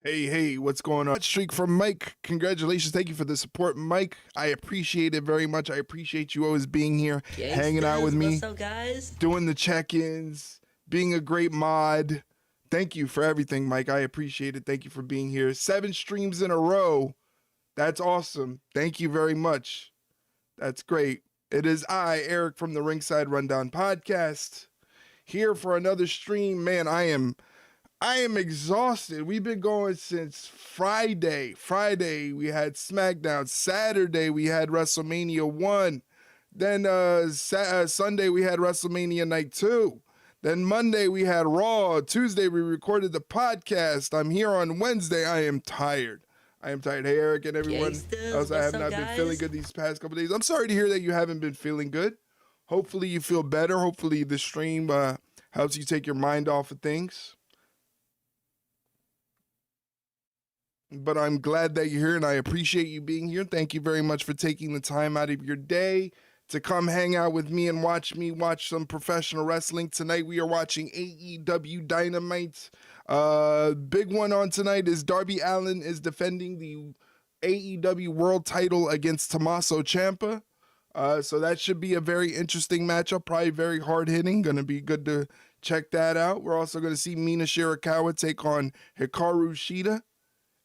Hey, what's going on? Streak from Mike. Congratulations. Thank you for the support, Mike. I appreciate it very much. I appreciate you always being here, hanging out with me, what's up, guys? Doing the check-ins, being a great mod. Thank you for everything, Mike. I appreciate it. Thank you for being here. 7 streams in a row. That's awesome. Thank you very much. That's great. It is I, Eric from the Ringside Rundown podcast, here for another stream. Man, I am exhausted. We've been going since Friday. Friday, we had SmackDown. Saturday, we had WrestleMania 1. Then Sunday, we had WrestleMania Night 2. Then Monday, we had Raw. Tuesday, we recorded the podcast. I'm here on Wednesday. I am tired. Hey, Eric and everyone else. I have not been feeling good these past couple days. I'm sorry to hear that you haven't been feeling good. Hopefully, you feel better. Hopefully, the stream helps you take your mind off of things. But I'm glad that you're here, and I appreciate you being here. Thank you very much for taking the time out of your day to come hang out with me and watch me watch some professional wrestling. Tonight we are watching AEW Dynamite. Big one on tonight is Darby Allin is defending the AEW World title against Tommaso Ciampa. So that should be a very interesting matchup, probably very hard-hitting. Going to be good to check that out. We're also going to see Mina Shirakawa take on Hikaru Shida.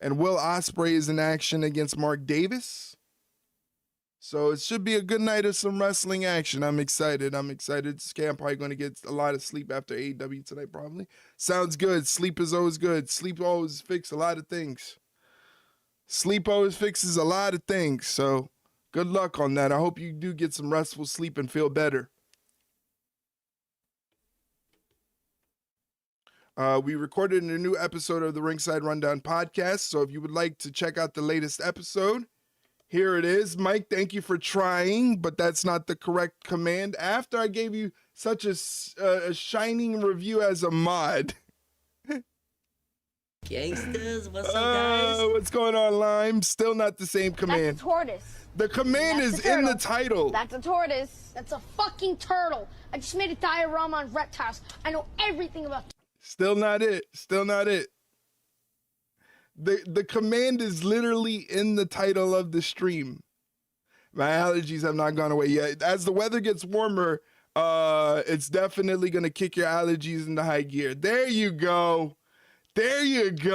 And Will Ospreay is in action against Mark Davis. So it should be a good night of some wrestling action. I'm excited. Scam probably going to get a lot of sleep after AEW tonight, probably. Sounds good. Sleep is always good. Sleep always fixes a lot of things. So good luck on that. I hope you do get some restful sleep and feel better. We recorded a new episode of the Ringside Rundown podcast, so if you would like to check out the latest episode, here it is. Mike, thank you for trying, but that's not the correct command. After I gave you such a shining review as a mod. Gangsters, what's up, guys? What's going on, Lime? Still not the same command. That's a tortoise. The command is in the title. That's a tortoise. That's a fucking turtle. I just made a diorama on reptiles. I know everything about Still not it. The command is literally in the title of the stream. My allergies have not gone away yet. As the weather gets warmer, it's definitely going to kick your allergies into high gear. There you go. There's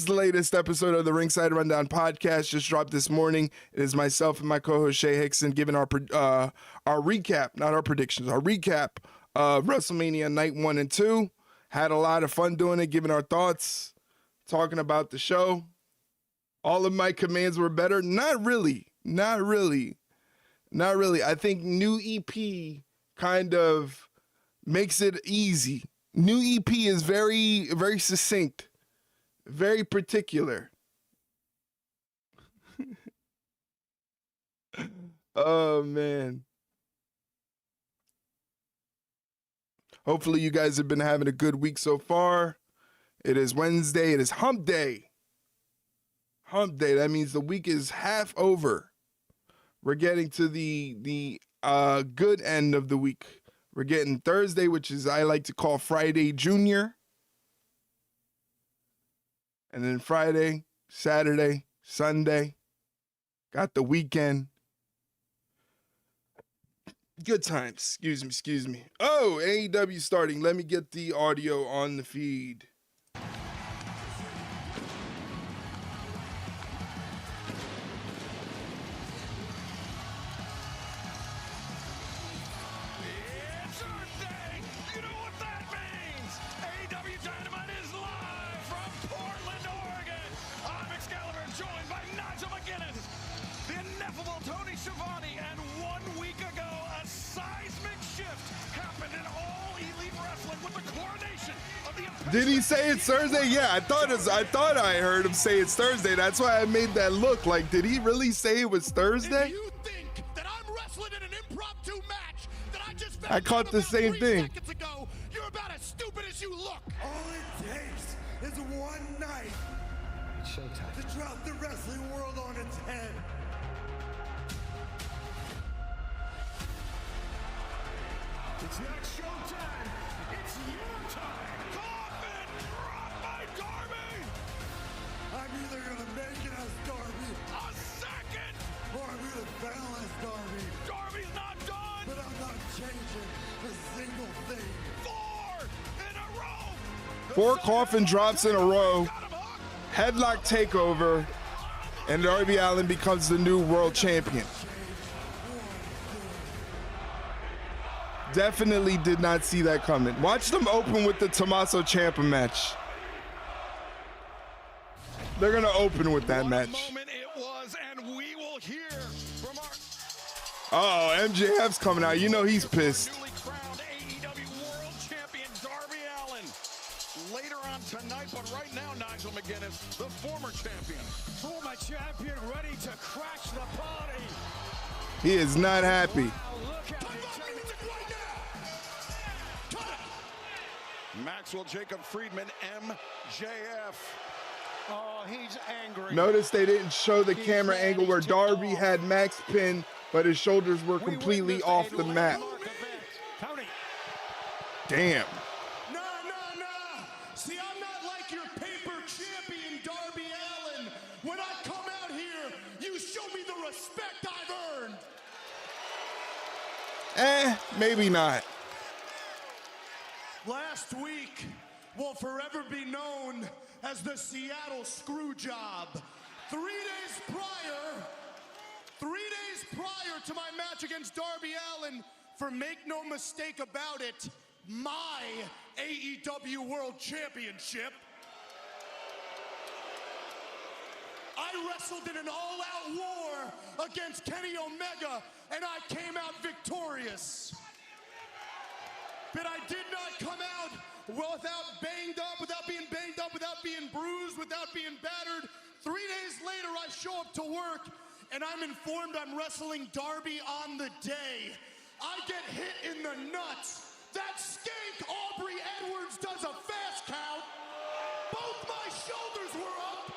the latest episode of the Ringside Rundown podcast, just dropped this morning. It is myself and my co-host Shay Hickson giving our recap, not our predictions, our recap of WrestleMania Night 1 and 2. Had a lot of fun doing it, giving our thoughts, talking about the show. All of my commands were better. Not really. I think new EP kind of makes it easy. New EP is very, very succinct, very particular. Oh, man. Hopefully you guys have been having a good week so far. It is Wednesday. It is hump day. That means the week is half over. We're getting to the good end of the week. We're getting Thursday, which is I like to call Friday Junior. And then Friday, Saturday, Sunday. Got the weekend. Good times. Excuse me. Oh, AEW starting. Let me get the audio on the feed. It's Earth Day! You know what that means! AEW Dynamite is live from Portland, Oregon! I'm Excalibur, joined by Nigel McGuinness, the ineffable Tony Schiavone, and 1 week ago, a seismic shift happened in all elite wrestling with the coronation of the... Did he say it's Thursday? Yeah, I thought I heard him say it's Thursday. That's why I made that look. Like, did he really say it was Thursday? If you think that I'm wrestling in an impromptu match that I just found I caught out the about same 3 thing. seconds ago, you're about as stupid as you look. All it takes is one night It's showtime. to drop the wrestling world on its head. It's not showtime. It's your time. Coffin drop by Darby. 4 coffin drops in a row, headlock takeover, and Darby Allin becomes the new world champion. Definitely did not see that coming. Watch them open with the Tommaso Ciampa match. They're gonna open with that match. Moment it was, and we will hear from our Oh, MJF's coming out. You know he's pissed. newly crowned AEW World Champion Darby Allin. Later on tonight, but right now, Nigel McGuinness, the former champion. Former champion ready to crash the party. He is not happy. Maxwell Jacob Friedman, MJF. Oh, he's angry. Notice they didn't show the camera angle where Darby had Max pinned, but his shoulders were completely off the mat. Tony. Damn. Nah. See, I'm not like your paper champion, Darby Allin. When I come out here, you show me the respect I've earned. Maybe not. Last week will forever be known as the Seattle screw job. 3 days prior to my match against Darby Allin, for make no mistake about it, my AEW World Championship, I wrestled in an all-out war against Kenny Omega, and I came out victorious. But I did not come out without being banged up, without being bruised, without being battered. 3 days later, I show up to work, and I'm informed I'm wrestling Darby on the day. I get hit in the nuts. That skank Aubrey Edwards does a fast count. Both my shoulders were up.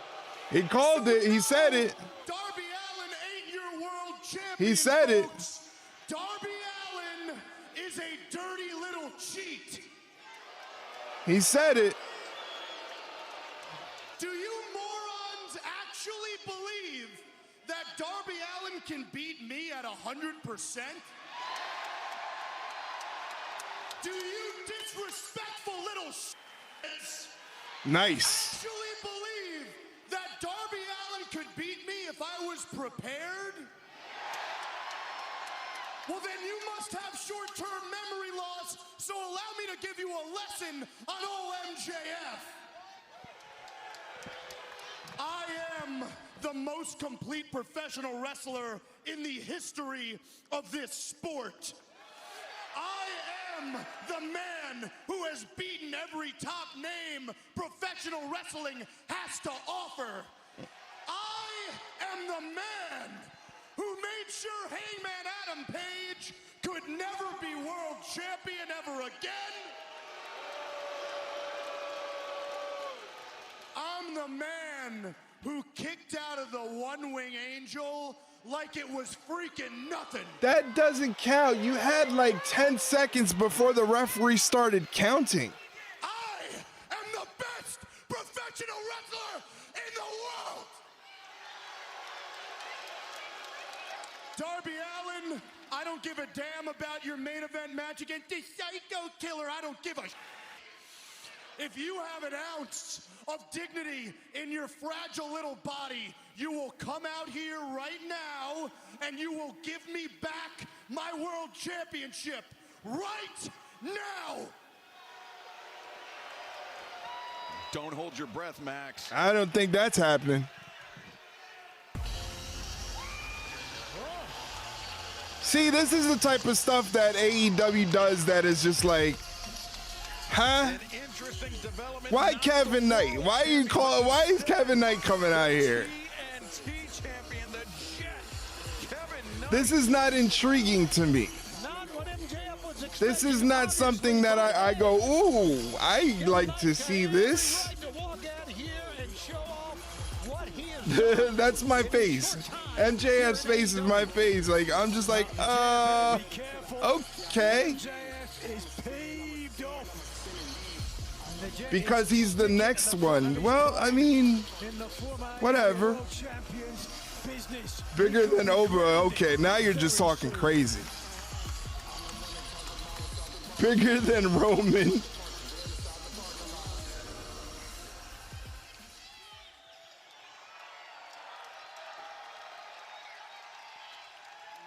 He called it. He said it. Darby Allin, 8-year world champion. He said it. Folks. Darby Allin is a dirty little cheat. He said it. Do you morons actually believe that Darby Allin can beat me at 100%? Do you disrespectful little shits Nice. actually believe that Darby Allin could beat me if I was prepared? Well, then you must have short-term memory loss, so allow me to give you a lesson on old MJF. I am the most complete professional wrestler in the history of this sport. I am the man who has beaten every top name professional wrestling has to offer. I am the man who made sure Hangman Adam Page could never be world champion ever again. I'm the man who kicked out of the one-wing angel like it was freaking nothing. That doesn't count. You had like 10 seconds before the referee started counting. I am the best professional wrestler in the world. Darby Allin, I don't give a damn about your main event match against the Psycho Killer. I don't give a If you have an ounce of dignity in your fragile little body, you will come out here right now and you will give me back my world championship right now. Don't hold your breath, Max. I don't think that's happening. See, this is the type of stuff that AEW does that is just like, huh? An interesting development. Why Kevin Knight? Why is Kevin Knight coming out here? TNT champion, the Jet, Kevin Knight. This is not intriguing to me. This is not something that I go, ooh, I like to see this. That's my face. MJF's face is my face. Like, I'm just like, okay. Because he's the next one. Well, I mean, whatever. Bigger than Oba. Okay, now you're just talking crazy. Bigger than Roman.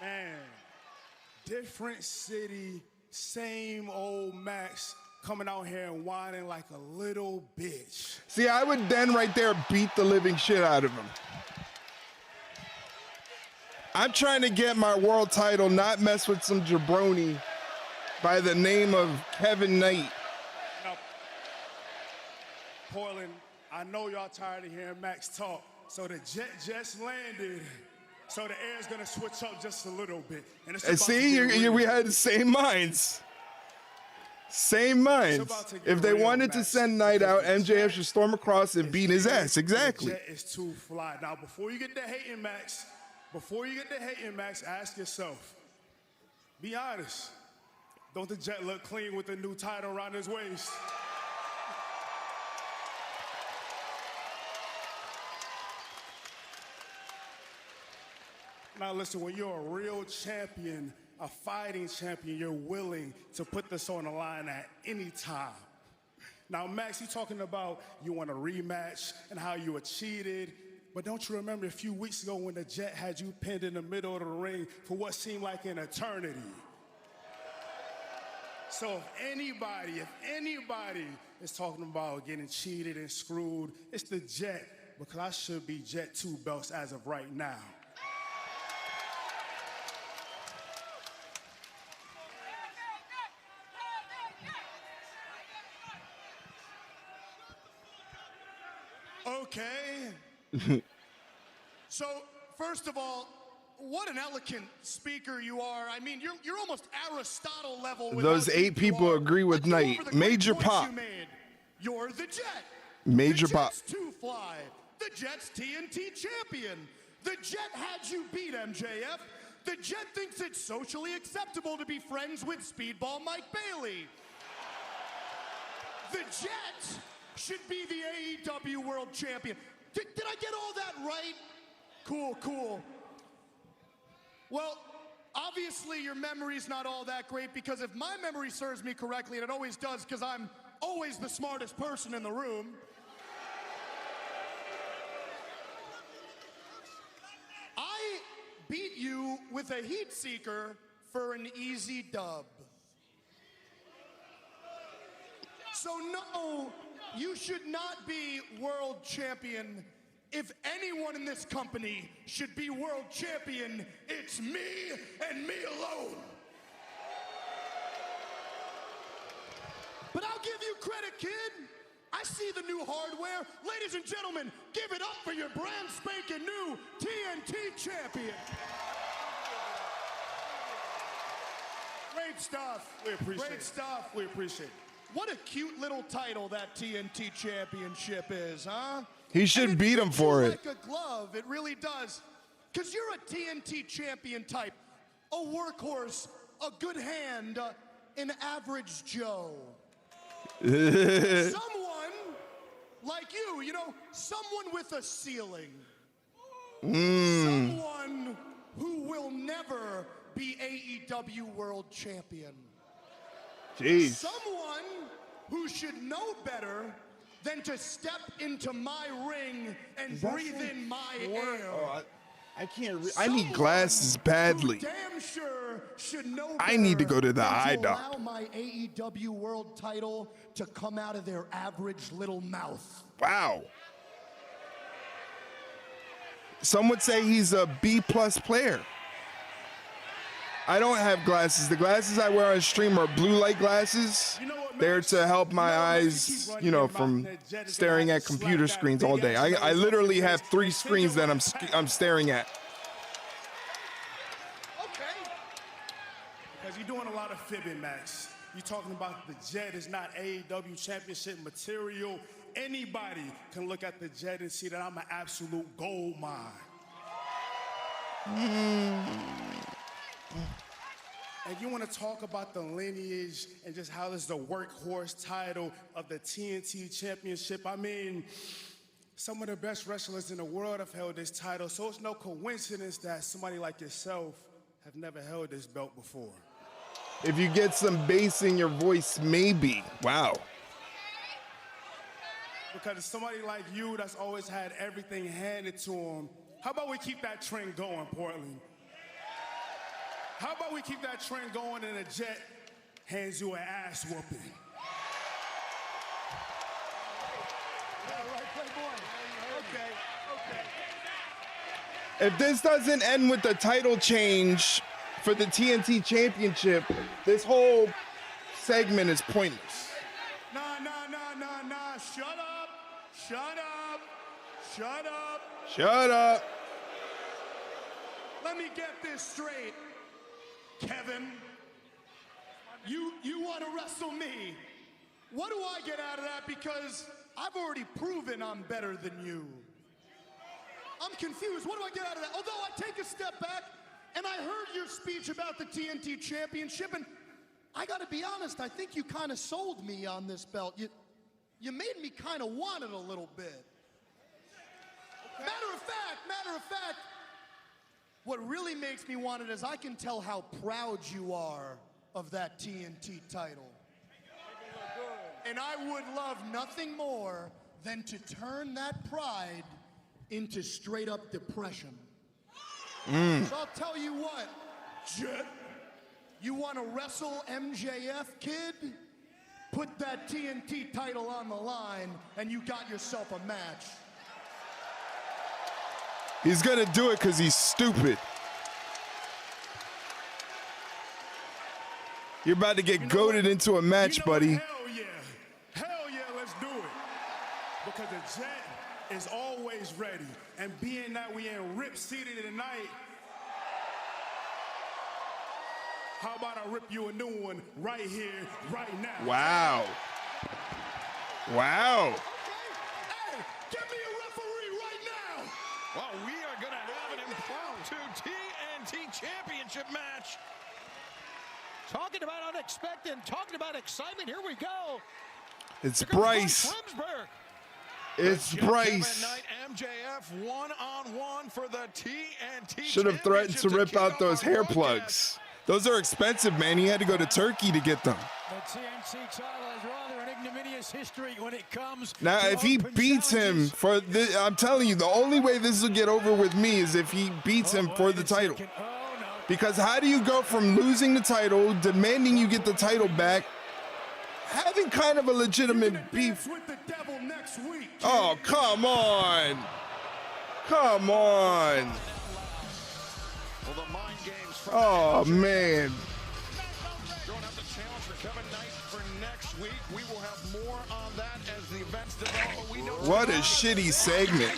Man, different city, same old Max coming out here and whining like a little bitch. See, I would then right there beat the living shit out of him. I'm trying to get my world title, not mess with some jabroni by the name of Kevin Knight. Now, Portland, I know y'all tired of hearing Max talk, so the jet just landed. So the air's gonna switch up just a little bit. And See, we had the same minds. Same minds. If they wanted to send Knight out, MJF should storm across and beat his ass. Exactly. The jet is too fly. Now, before you get to hating Max, ask yourself, be honest. Don't the jet look clean with the new title around his waist? Now listen, when you're a real champion, a fighting champion, you're willing to put this on the line at any time. Now, Max, you're talking about you want a rematch and how you were cheated, but don't you remember a few weeks ago when the Jet had you pinned in the middle of the ring for what seemed like an eternity? So if anybody is talking about getting cheated and screwed, it's the Jet, because I should be Jet 2 belts as of right now. Okay. So, first of all, what an eloquent speaker you are. I mean, you're almost Aristotle level. Those 8 people agree with Knight. Major pop. You're the Jet. Major pop. The Jet's too fly. The Jet's TNT champion. The Jet had you beat, MJF. The Jet thinks it's socially acceptable to be friends with Speedball Mike Bailey. The Jet should be the AEW World Champion. Did I get all that right? Cool. Well, obviously your memory's not all that great, because if my memory serves me correctly, and it always does because I'm always the smartest person in the room, I beat you with a heat seeker for an easy dub. So no, you should not be world champion. If anyone in this company should be world champion, it's me and me alone. But I'll give you credit, kid. I see the new hardware. Ladies and gentlemen, give it up for your brand spanking new TNT champion. Great stuff. We appreciate Great it. stuff. We appreciate it. What a cute little title that TNT championship is, huh? He should beat him for it. Like a glove, it really does. Because you're a TNT champion type, a workhorse, a good hand, an average Joe. Someone like you know, someone with a ceiling. Someone who will never be AEW World Champion. Jeez. Someone who should know better than to step into my ring and breathe in my air. Oh, I can't. I need glasses badly. Damn sure should know I need to go to the better eye than doc. allow my AEW World title to come out of their average little mouth. Wow. Some would say he's a B+ player. I don't have glasses. The glasses I wear on stream are blue light glasses. You know what, They're Max? to help my You know what, Max? You eyes, keep running you know, your mouth from and that jet is staring gonna at slap computer that screens big all day. ass I nose literally off have your 3 face. screens that I'm staring at. Okay. Because you're doing a lot of fibbing, Max. You're talking about the Jet is not AEW championship material. Anybody can look at the Jet and see that I'm an absolute gold mine. And you want to talk about the lineage and just how this is the workhorse title of the TNT championship. I mean, some of the best wrestlers in the world have held this title, so it's no coincidence that somebody like yourself have never held this belt before. If you get some bass in your voice, maybe. Wow. Because somebody like you that's always had everything handed to him, how about we keep that trend going, Portland? How about we keep that trend going and a Jet hands you an ass whooping? All right, Playboy. Okay. If this doesn't end with the title change for the TNT Championship, this whole segment is pointless. Nah. Shut up. Shut up. Shut up. Shut up. Let me get this straight. Kevin, you want to wrestle me. What do I get out of that? Because I've already proven I'm better than you. I'm confused. What do I get out of that? Although I take a step back and I heard your speech about the TNT Championship, and I got to be honest, I think you kind of sold me on this belt. You made me kind of want it a little bit. Okay. Matter of fact, what really makes me want it is I can tell how proud you are of that TNT title. And I would love nothing more than to turn that pride into straight up depression. So I'll tell you what, Jet, you want to wrestle MJF, kid? Put that TNT title on the line and you got yourself a match. He's gonna do it because he's stupid. You're about to get goaded into a match, buddy. Hell yeah, let's do it. Because the Jet is always ready. And being that we in Rip City tonight, how about I rip you a new one right here, right now? Wow. Wow. Hey, give me a referee right now. Well, we are going to have an impromptu TNT Championship match. Talking about unexpected, talking about excitement. Here we go. It's Bryce. It's Bryce. Night, MJF one-on-one for the TNT Should have threatened to rip out those hair plugs. plugs. Those are expensive, man. He had to go to Turkey to get them. The TNT title has rather an ignominious history when it comes Now, to if he open beats him challenges. for this, I'm telling you, the only way this will get over with me is if he beats him for the title. Oh, no. Because how do you go from losing the title, demanding you get the title back, having kind of a legitimate beef? With the devil next week. Oh, come on. Come on. Well, the mind games from Oh, man. throwing out the challenge for Kevin Knight for next week. We will have more on that as the events develop. We know What a shitty segment.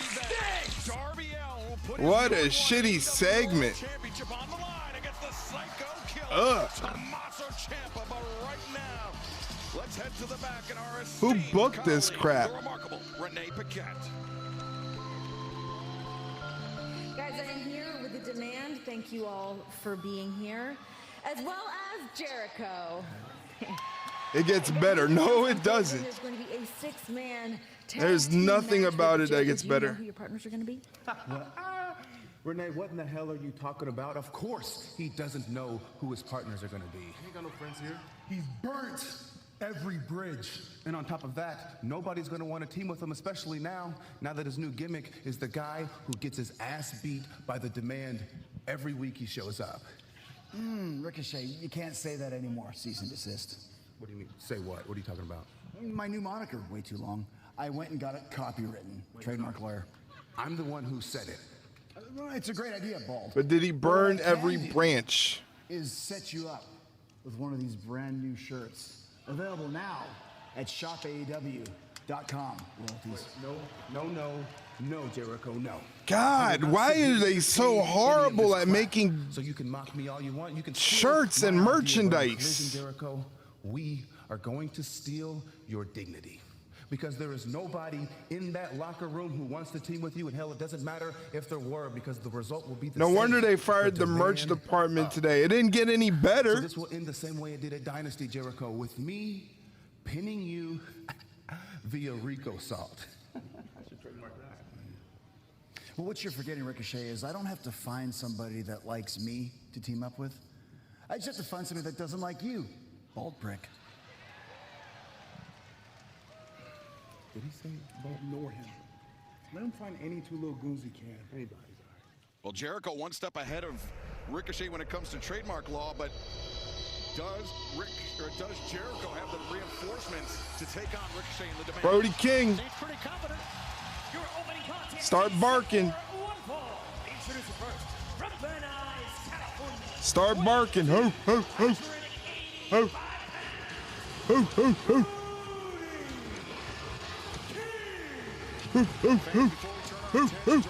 Darby Allin will put What a his shitty segment. championship on the line against the Psycho Killer, Ugh. Tommaso Ciampa. But right now, let's head to the back in our Who esteemed booked this colleague, crap? The remarkable Renee Paquette. Guys, I am here with the demand. Thank you all for being here, as well as Jericho. It gets better. No, it doesn't. There's going to be a six-man tag There's team nothing match about with it that Jericho. gets Do you know better. who your partners are going to be? Renee, what in the hell are you talking about? Of course he doesn't know who his partners are gonna be. He ain't got no friends here. He's burnt every bridge. And on top of that, nobody's gonna want to team with him, especially now that his new gimmick is the guy who gets his ass beat by the demand every week he shows up. Ricochet, you can't say that anymore. Cease and desist. What do you mean? Say what? What are you talking about? My new moniker, way too long. I went and got it copywritten. Trademark lawyer. I'm the one who said it. Well, it's a great idea, Bald. But did he burn What I can every do branch? Is set you up with one of these brand new shirts. Available now at shopaew.com. Royalties. No, Jericho, no. God, why are they so horrible at making So you can mock me all you want. You can shirts steal and my idea of merchandise? collision, Jericho. We are going to steal your dignity. Because there is nobody in that locker room who wants to team with you, and hell, it doesn't matter if there were, because the result will be the No same. wonder they fired the merch demand department up. today. It didn't get any So better. this will end the same way it did at Dynasty, Jericho, with me pinning you via Rico Salt. I should trademark that. Well, what you're forgetting, Ricochet, is I don't have to find somebody that likes me to team up with. I just have to find somebody that doesn't like you, bald prick. Did he say ignore him? Let him find any two little goons he can. Anybody's all right. Well, Jericho one step ahead of Ricochet when it comes to trademark law, but does Jericho have the reinforcements to take on Ricochet in the demand? Brody King. He's pretty confident. Your opening contest. Start barking. Start barking. Ho, ho, ho. Ho. Ho, ho, ho. Ho, ho, ho. Ho, ho.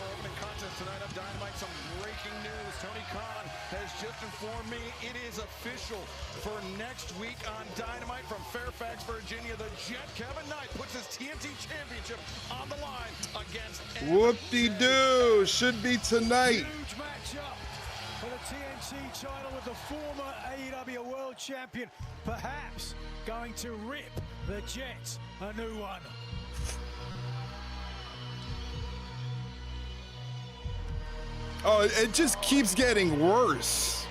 Tonight on Dynamite, some breaking news. Tony Khan has just informed me it is official for next week on Dynamite from Fairfax, Virginia. The Jet Kevin Knight puts his TNT Championship on the line against... Whoop-de-doo. Should be tonight. Huge matchup for the TNT title with the former AEW World Champion, perhaps going to rip the Jets a new one. Oh, it just keeps getting worse.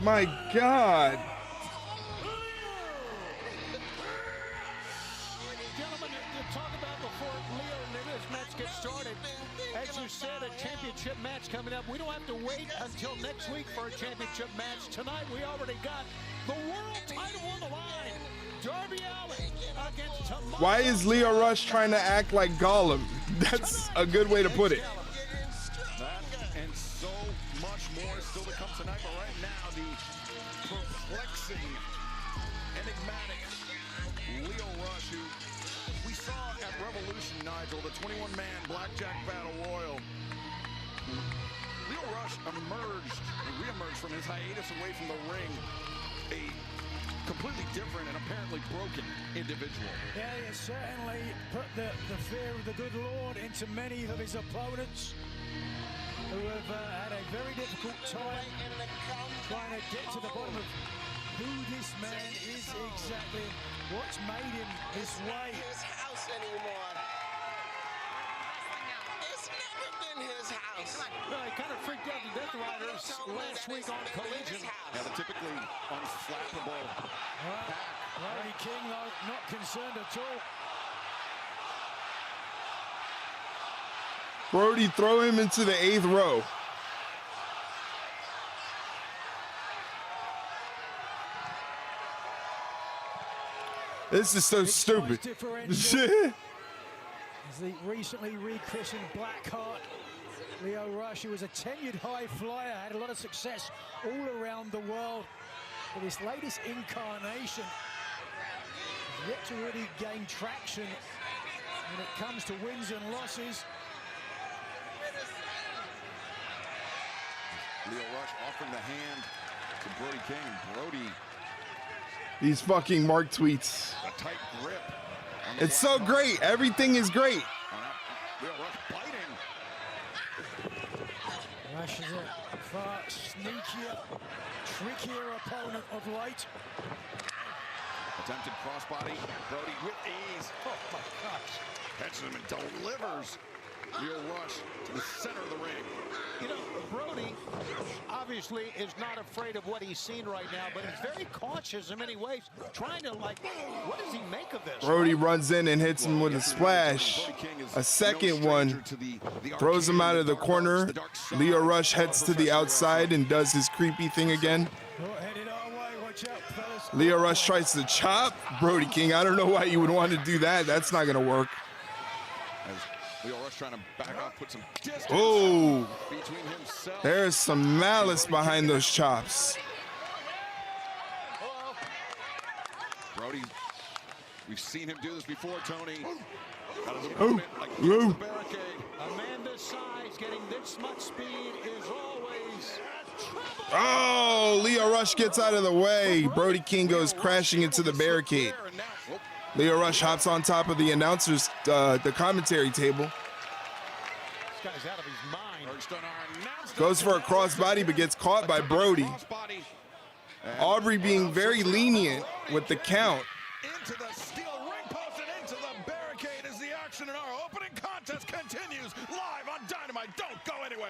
My God. Gentlemen, you talk about before Leo and this match gets started. As you said, a championship match coming up. We don't have to wait until next week for a championship match. Tonight, we already got the world title on the line. Darby Allin against Tommaso. Why is Leo Rush trying to act like Gollum? That's a good way to put it. That and so much more still to come tonight, but right now, the perplexing, enigmatic Leo Rush, who we saw at Revolution, Nigel, the 21-man Blackjack Battle Royal. Leo Rush reemerged from his hiatus away from the ring, a completely different and apparently broken individual. Yeah, he has certainly put the fear of the good Lord into many of his opponents who have had a very difficult time trying to get to the bottom of who this man is exactly, what's made him this way. His house anymore. It's never been his house. Well, he kind of freaked out the Death Riders last week on Collision. Yeah, the typically unflappable pack. Brody King, though, not concerned at all. Brody, throw him into the 8th row. This is so stupid. As the recently rechristened Blackheart, Leo Rush, who was a tenured high flyer, had a lot of success all around the world. But his latest incarnation has yet to really gain traction when it comes to wins and losses. Leo Rush offering the hand to Brody King. Brody. These fucking Mark tweets. A tight grip. It's so great. Everything is great. Leo Rush biting. Rush is a far sneakier, trickier opponent of late. Attempted crossbody. Brody with ease. Oh my gosh. Catches him and delivers. Leo Rush to the center of the ring. You know, Brody obviously is not afraid of what he's seen right now, but he's very cautious in many ways, trying to, like, what does he make of this? Brody runs in and hits him with a splash. A second one throws him out of the corner. Leo Rush heads to the outside and does his creepy thing again. Leo Rush tries to chop Brody King. I don't know why you would want to do that. That's not going to work. Leo Rush trying to back off, put some distance between himself. There's some malice behind those chops. Brody, we've seen him do this before, Tony. Oh, A man this size getting this much speed is always trouble. oh, Leo Rush gets out of the way. Brody King goes crashing into the barricade. Leo Rush hops on top of the announcers, the commentary table. This guy's out of his mind. Goes for a crossbody, but gets caught by Brody. Aubrey being very lenient with the count. Into the steel ring post and into the barricade as the action in our opening contest continues live on Dynamite. Don't go anywhere.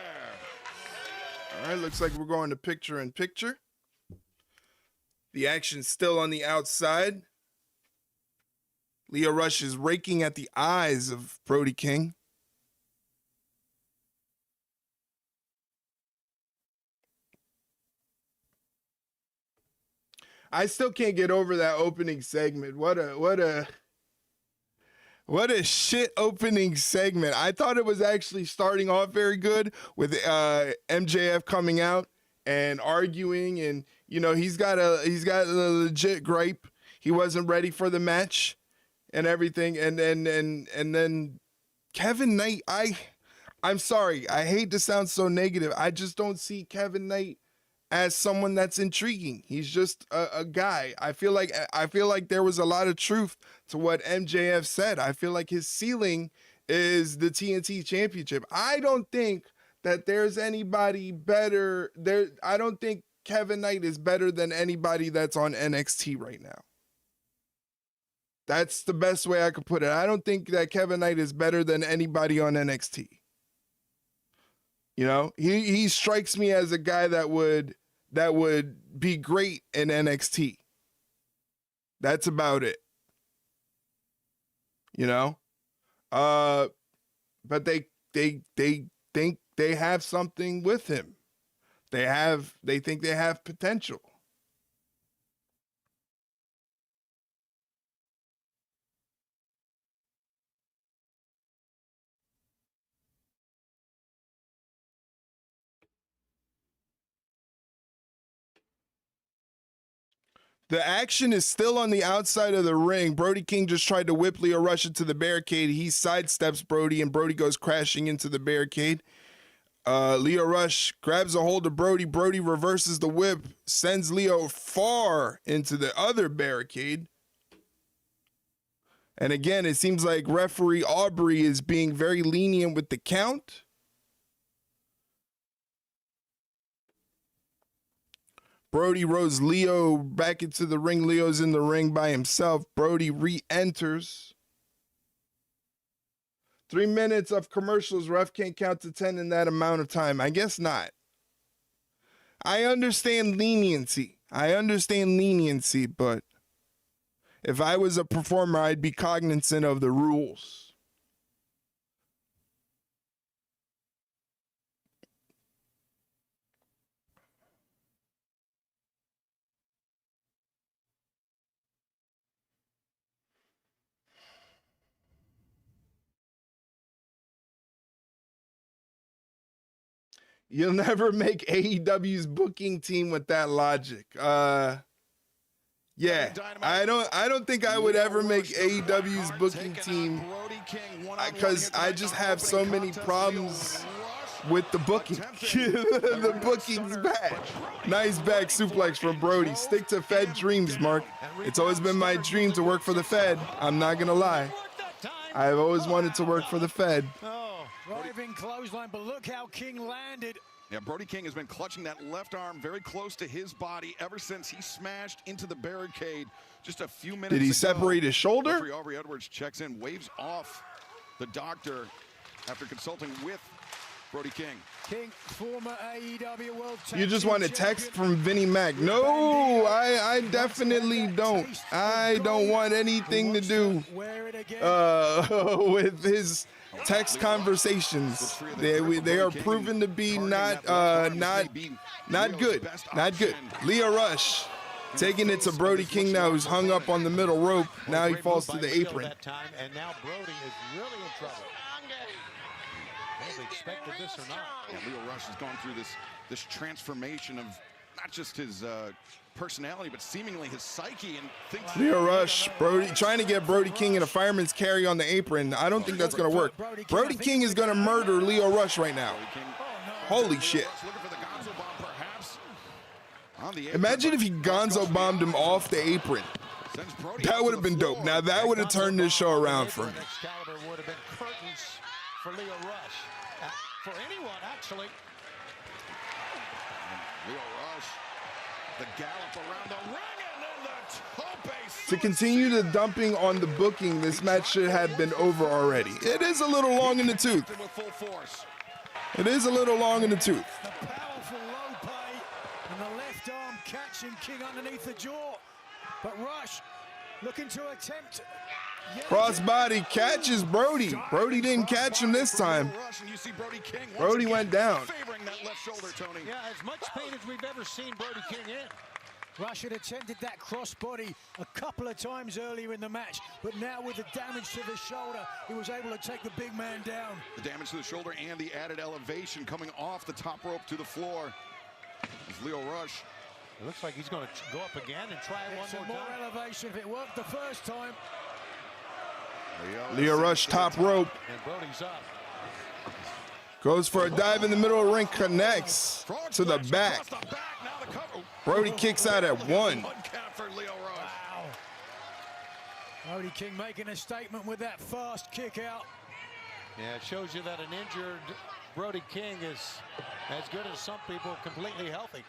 All right, looks like we're going to picture in picture. The action's still on the outside. Leo Rush is raking at the eyes of Brody King. I still can't get over that opening segment. What a shit opening segment. I thought it was actually starting off very good with MJF coming out and arguing, and you know, he's got a legit gripe. He wasn't ready for the match and everything, and then Kevin Knight, I'm sorry, I hate to sound so negative. I just don't see Kevin Knight as someone that's intriguing. He's just a guy. I feel like there was a lot of truth to what MJF said. I feel like his ceiling is the TNT Championship. I don't think that there's anybody better there. I don't think Kevin Knight is better than anybody that's on NXT right now. That's the best way I could put it. I don't think that Kevin Knight is better than anybody on NXT. You know, he strikes me as a guy that would be great in NXT. That's about it. You know? But they think they have something with him. They think they have potential. The action is still on the outside of the ring. Brody King just tried to whip Lio Rush into the barricade. He sidesteps Brody, and Brody goes crashing into the barricade. Lio Rush grabs a hold of Brody. Brody reverses the whip, sends Lio far into the other barricade. And again, it seems like referee Aubrey is being very lenient with the count. Brody rolls Lio back into the ring. Leo's in the ring by himself. Brody re-enters. 3 minutes of commercials. Ref can't count to 10 in that amount of time. I guess not. I understand leniency. But if I was a performer, I'd be cognizant of the rules. You'll never make AEW's booking team with that logic. Yeah, I don't think I would ever make AEW's booking team because I just have so many problems with the booking. The booking's bad. Nice back suplex from Brody. Stick to Fed dreams, Mark. It's always been my dream to work for the Fed. I'm not gonna lie. I've always wanted to work for the Fed. Driving clothesline, but look how King landed. Yeah, Brody King has been clutching that left arm very close to his body ever since he smashed into the barricade just a few minutes ago. Did he separate his shoulder? Referee Aubrey Edwards checks in, waves off the doctor after consulting with Brody King. King, former AEW World Champion. You just want a text from Vinnie Mac. No, I definitely don't. I don't want anything to do with his text conversations. They are proven to be not good. Lio Rush taking it to Brody King now, who's hung up on the middle rope. Now he falls to the apron. And now Brody is really in trouble. They expected this or not. Yeah, Lio Rush has gone through this transformation of not just his personality, but seemingly his psyche. And thinks Lio Rush, Brody trying to get Brody King in a fireman's carry on the apron. I don't think that's going to work. Brody King is going to murder Lio Rush right now. Holy shit. Imagine if he gonzo bombed him off the apron. That would have been dope. Now that would have turned this show around for me. Excalibur would have been curtains for Lio Rush. For anyone, actually. And Lio Rush, the gallop around the ring, and then the tope. To continue the dumping on the booking, this match should have been over already. It is a little long in the tooth. It is a little long in the tooth. The powerful low pay and the left arm catching King underneath the jaw. But Rush looking to attempt. Crossbody catches Brody. Brody didn't catch him this time. Brody went down. Yeah, as much pain as we've ever seen Brody King in. Rush had attempted that crossbody a couple of times earlier in the match, but now with the damage to the shoulder, he was able to take the big man down. The damage to the shoulder and the added elevation coming off the top rope to the floor. It's Lio Rush. It looks like he's going to go up again and try it one more time. Elevation if it worked the first time. Lio Rush top rope. And Brody's up. Goes for a dive in the middle of the ring, connects to the back. Brody kicks out at 1. Wow. Brody King making a statement with that fast kick out. Yeah, it shows you that an injured Brody King is as good as some people, completely healthy.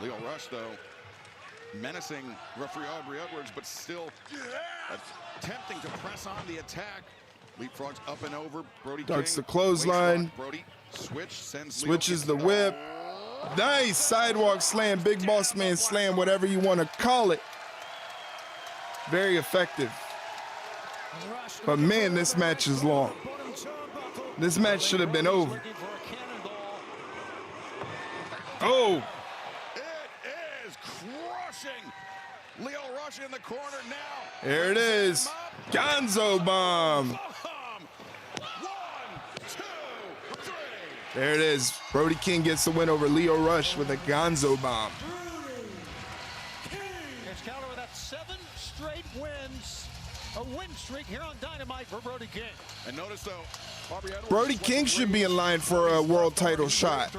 Lio Rush, though, menacing referee Aubrey Edwards, but still attempting to press on the attack. Leapfrogs up and over. Brody Ducks King. the clothesline. Brody sends Switches the whip. Nice sidewalk slam, big boss man slam, whatever you want to call it. Very effective. But man, this match is long. This match should have been over. Oh! It is crushing. Lio Rush in the corner now. There it is. Gonzo bomb. There it is. Brody King gets the win over Lio Rush with a Gonzo bomb. Excalibur with that 7 straight wins. A win streak here on Dynamite for Brody King. And notice though, Brody King should be in line for a world title shot.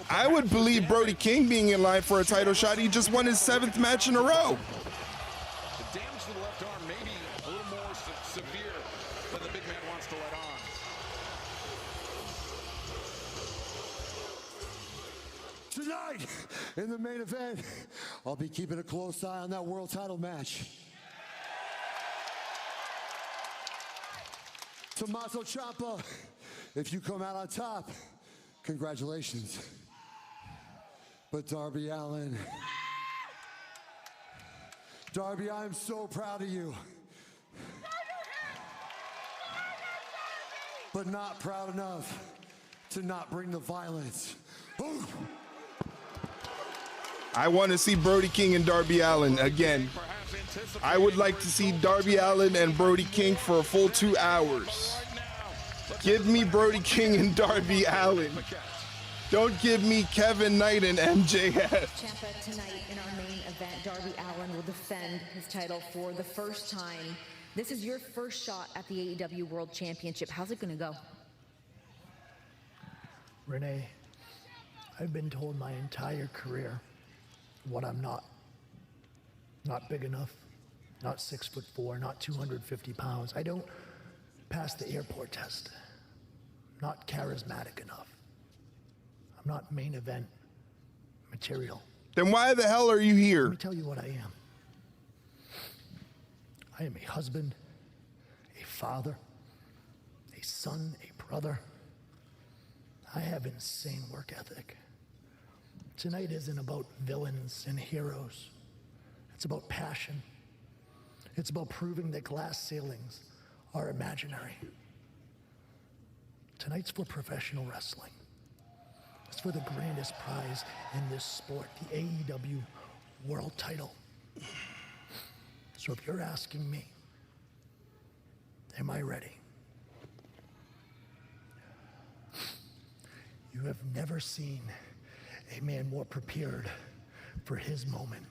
I would believe Brody King being in line for a title shot. He just won his 7th match in a row. The damage to the left arm may be a little more severe than the big man wants to let on. Tonight, in the main event, I'll be keeping a close eye on that world title match. Tommaso Ciampa, if you come out on top, congratulations. But Darby Allin, Darby, I'm so proud of you. But not proud enough to not bring the violence. Ooh. I want to see Brody King and Darby Allin again. I would like to see Darby Allin and Brody King for a full 2 hours. Give me Brody King and Darby Allin. Don't give me Kevin Knight and MJF. Ciampa, tonight in our main event, Darby Allin will defend his title for the first time. This is your first shot at the AEW World Championship. How's it going to go? Renee, I've been told my entire career what I'm not. Not big enough, not 6'4", not 250 pounds. I don't pass the airport test. Not charismatic enough. I'm not main event material. Then why the hell are you here? Let me tell you what I am. I am a husband, a father, a son, a brother. I have insane work ethic. Tonight isn't about villains and heroes. It's about passion. It's about proving that glass ceilings are imaginary. Tonight's for professional wrestling. It's for the grandest prize in this sport, the AEW World Title. So if you're asking me, am I ready? You have never seen a man more prepared for his moment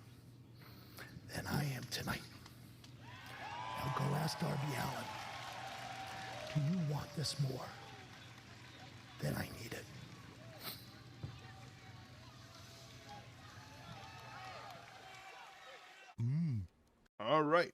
than I am tonight. Now go ask Darby Allin, do you want this more than I need it? All right.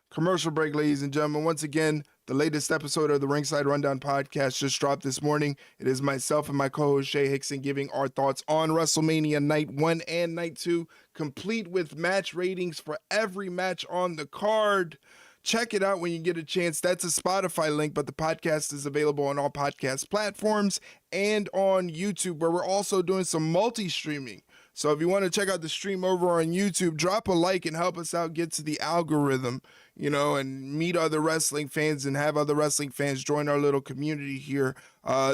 Commercial break, ladies and gentlemen. Once again, the latest episode of the Ringside Rundown podcast just dropped this morning. It is myself and my co-host Shay Hickson giving our thoughts on WrestleMania Night 1 and Night 2, complete with match ratings for every match on the card. Check it out when you get a chance. That's a Spotify link, but the podcast is available on all podcast platforms and on YouTube, where we're also doing some multi-streaming. So if you want to check out the stream over on YouTube, drop a like and help us out get to the algorithm. you know, and meet other wrestling fans and have other wrestling fans join our little community here,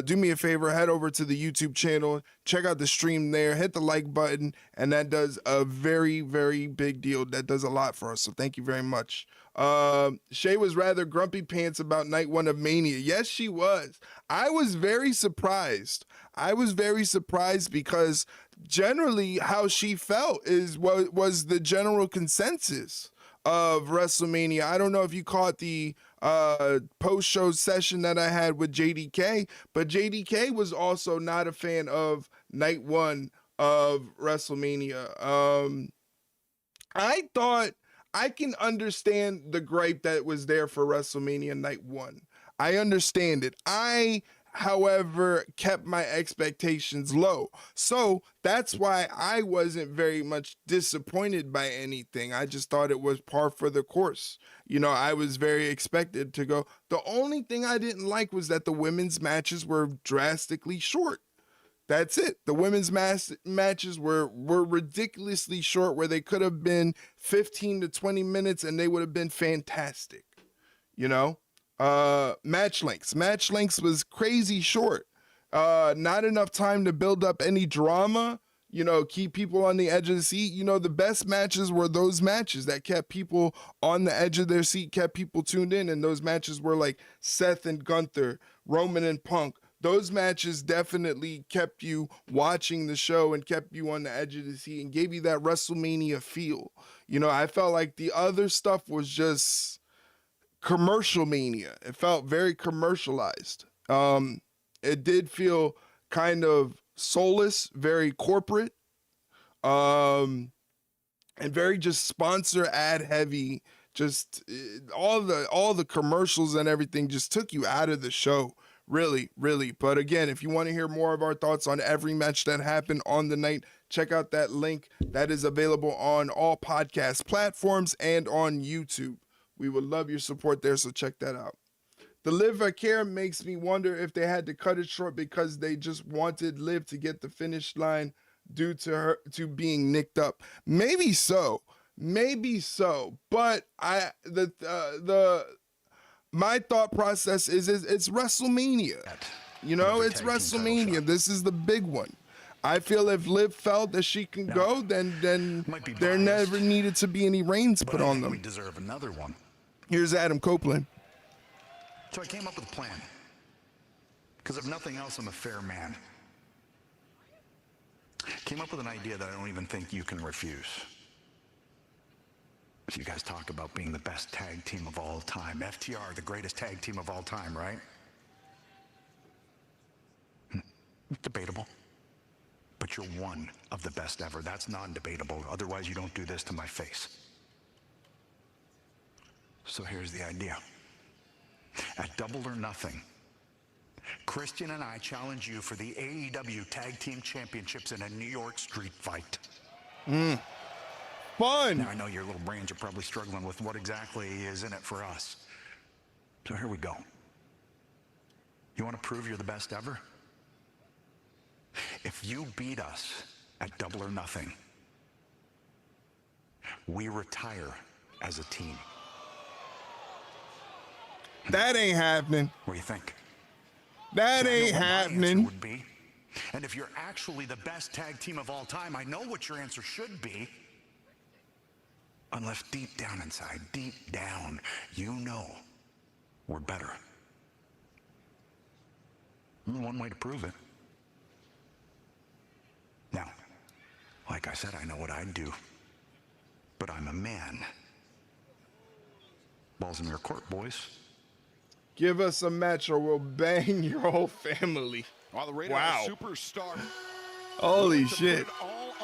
do me a favor, head over to the YouTube channel, check out the stream there, hit the like button, and that does a very, very big deal. That does a lot for us, so thank you very much. Shay was rather grumpy pants about night 1 of Mania. Yes, she was. I was very surprised. Because generally how she felt was the general consensus of WrestleMania. I don't know if you caught the post-show session that I had with JDK, but JDK was also not a fan of night 1 of WrestleMania. I thought I can understand the gripe that was there for WrestleMania night 1. I understand it. I, however, kept my expectations low. So that's why I wasn't very much disappointed by anything. I just thought it was par for the course. You know, I was very expected to go. The only thing I didn't like was that the women's matches were drastically short. That's it. The women's matches were ridiculously short, where they could have been 15 to 20 minutes and they would have been fantastic. You know? Match lengths was crazy short. Not enough time to build up any drama, you know, keep people on the edge of the seat. You know, the best matches were those matches that kept people on the edge of their seat, kept people tuned in. And those matches were like Seth and Gunther, Roman and Punk. Those matches definitely kept you watching the show and kept you on the edge of the seat and gave you that WrestleMania feel. You know, I felt like the other stuff was just commercial mania. It felt very commercialized. It did feel kind of soulless, very corporate, and very just sponsor ad heavy. Just all the commercials and everything just took you out of the show. Really, really. But again, if you want to hear more of our thoughts on every match that happened on the night, check out that link that is available on all podcast platforms and on YouTube. We would love your support there, so check that out. The Liv Care makes me wonder if they had to cut it short because they just wanted Liv to get the finish line due to her being nicked up. Maybe so. But my thought process is it's WrestleMania. You know, it's WrestleMania. This is the big one. I feel if Liv felt that she can go, then there never needed to be any reins put on them. We deserve another one. Here's Adam Copeland. So I came up with a plan. Because if nothing else, I'm a fair man. Came up with an idea that I don't even think you can refuse. You guys talk about being the best tag team of all time. FTR, the greatest tag team of all time, right? Debatable. But you're one of the best ever. That's non-debatable. Otherwise, you don't do this to my face. So here's the idea. At Double or Nothing, Christian and I challenge you for the AEW Tag Team Championships in a New York street fight. Fun. Now, I know your little brains are probably struggling with what exactly is in it for us. So here we go. You want to prove you're the best ever? If you beat us at Double or Nothing, we retire as a team. That ain't happening. What do you think? That ain't happening. Would be. And if you're actually the best tag team of all time, I know what your answer should be. Unless deep down inside, deep down, you know we're better. Only one way to prove it. Now, like I said, I know what I'd do. But I'm a man. Ball's in your court, boys. Give us a match or we'll bang your whole family. Wow. Superstar. Holy shit.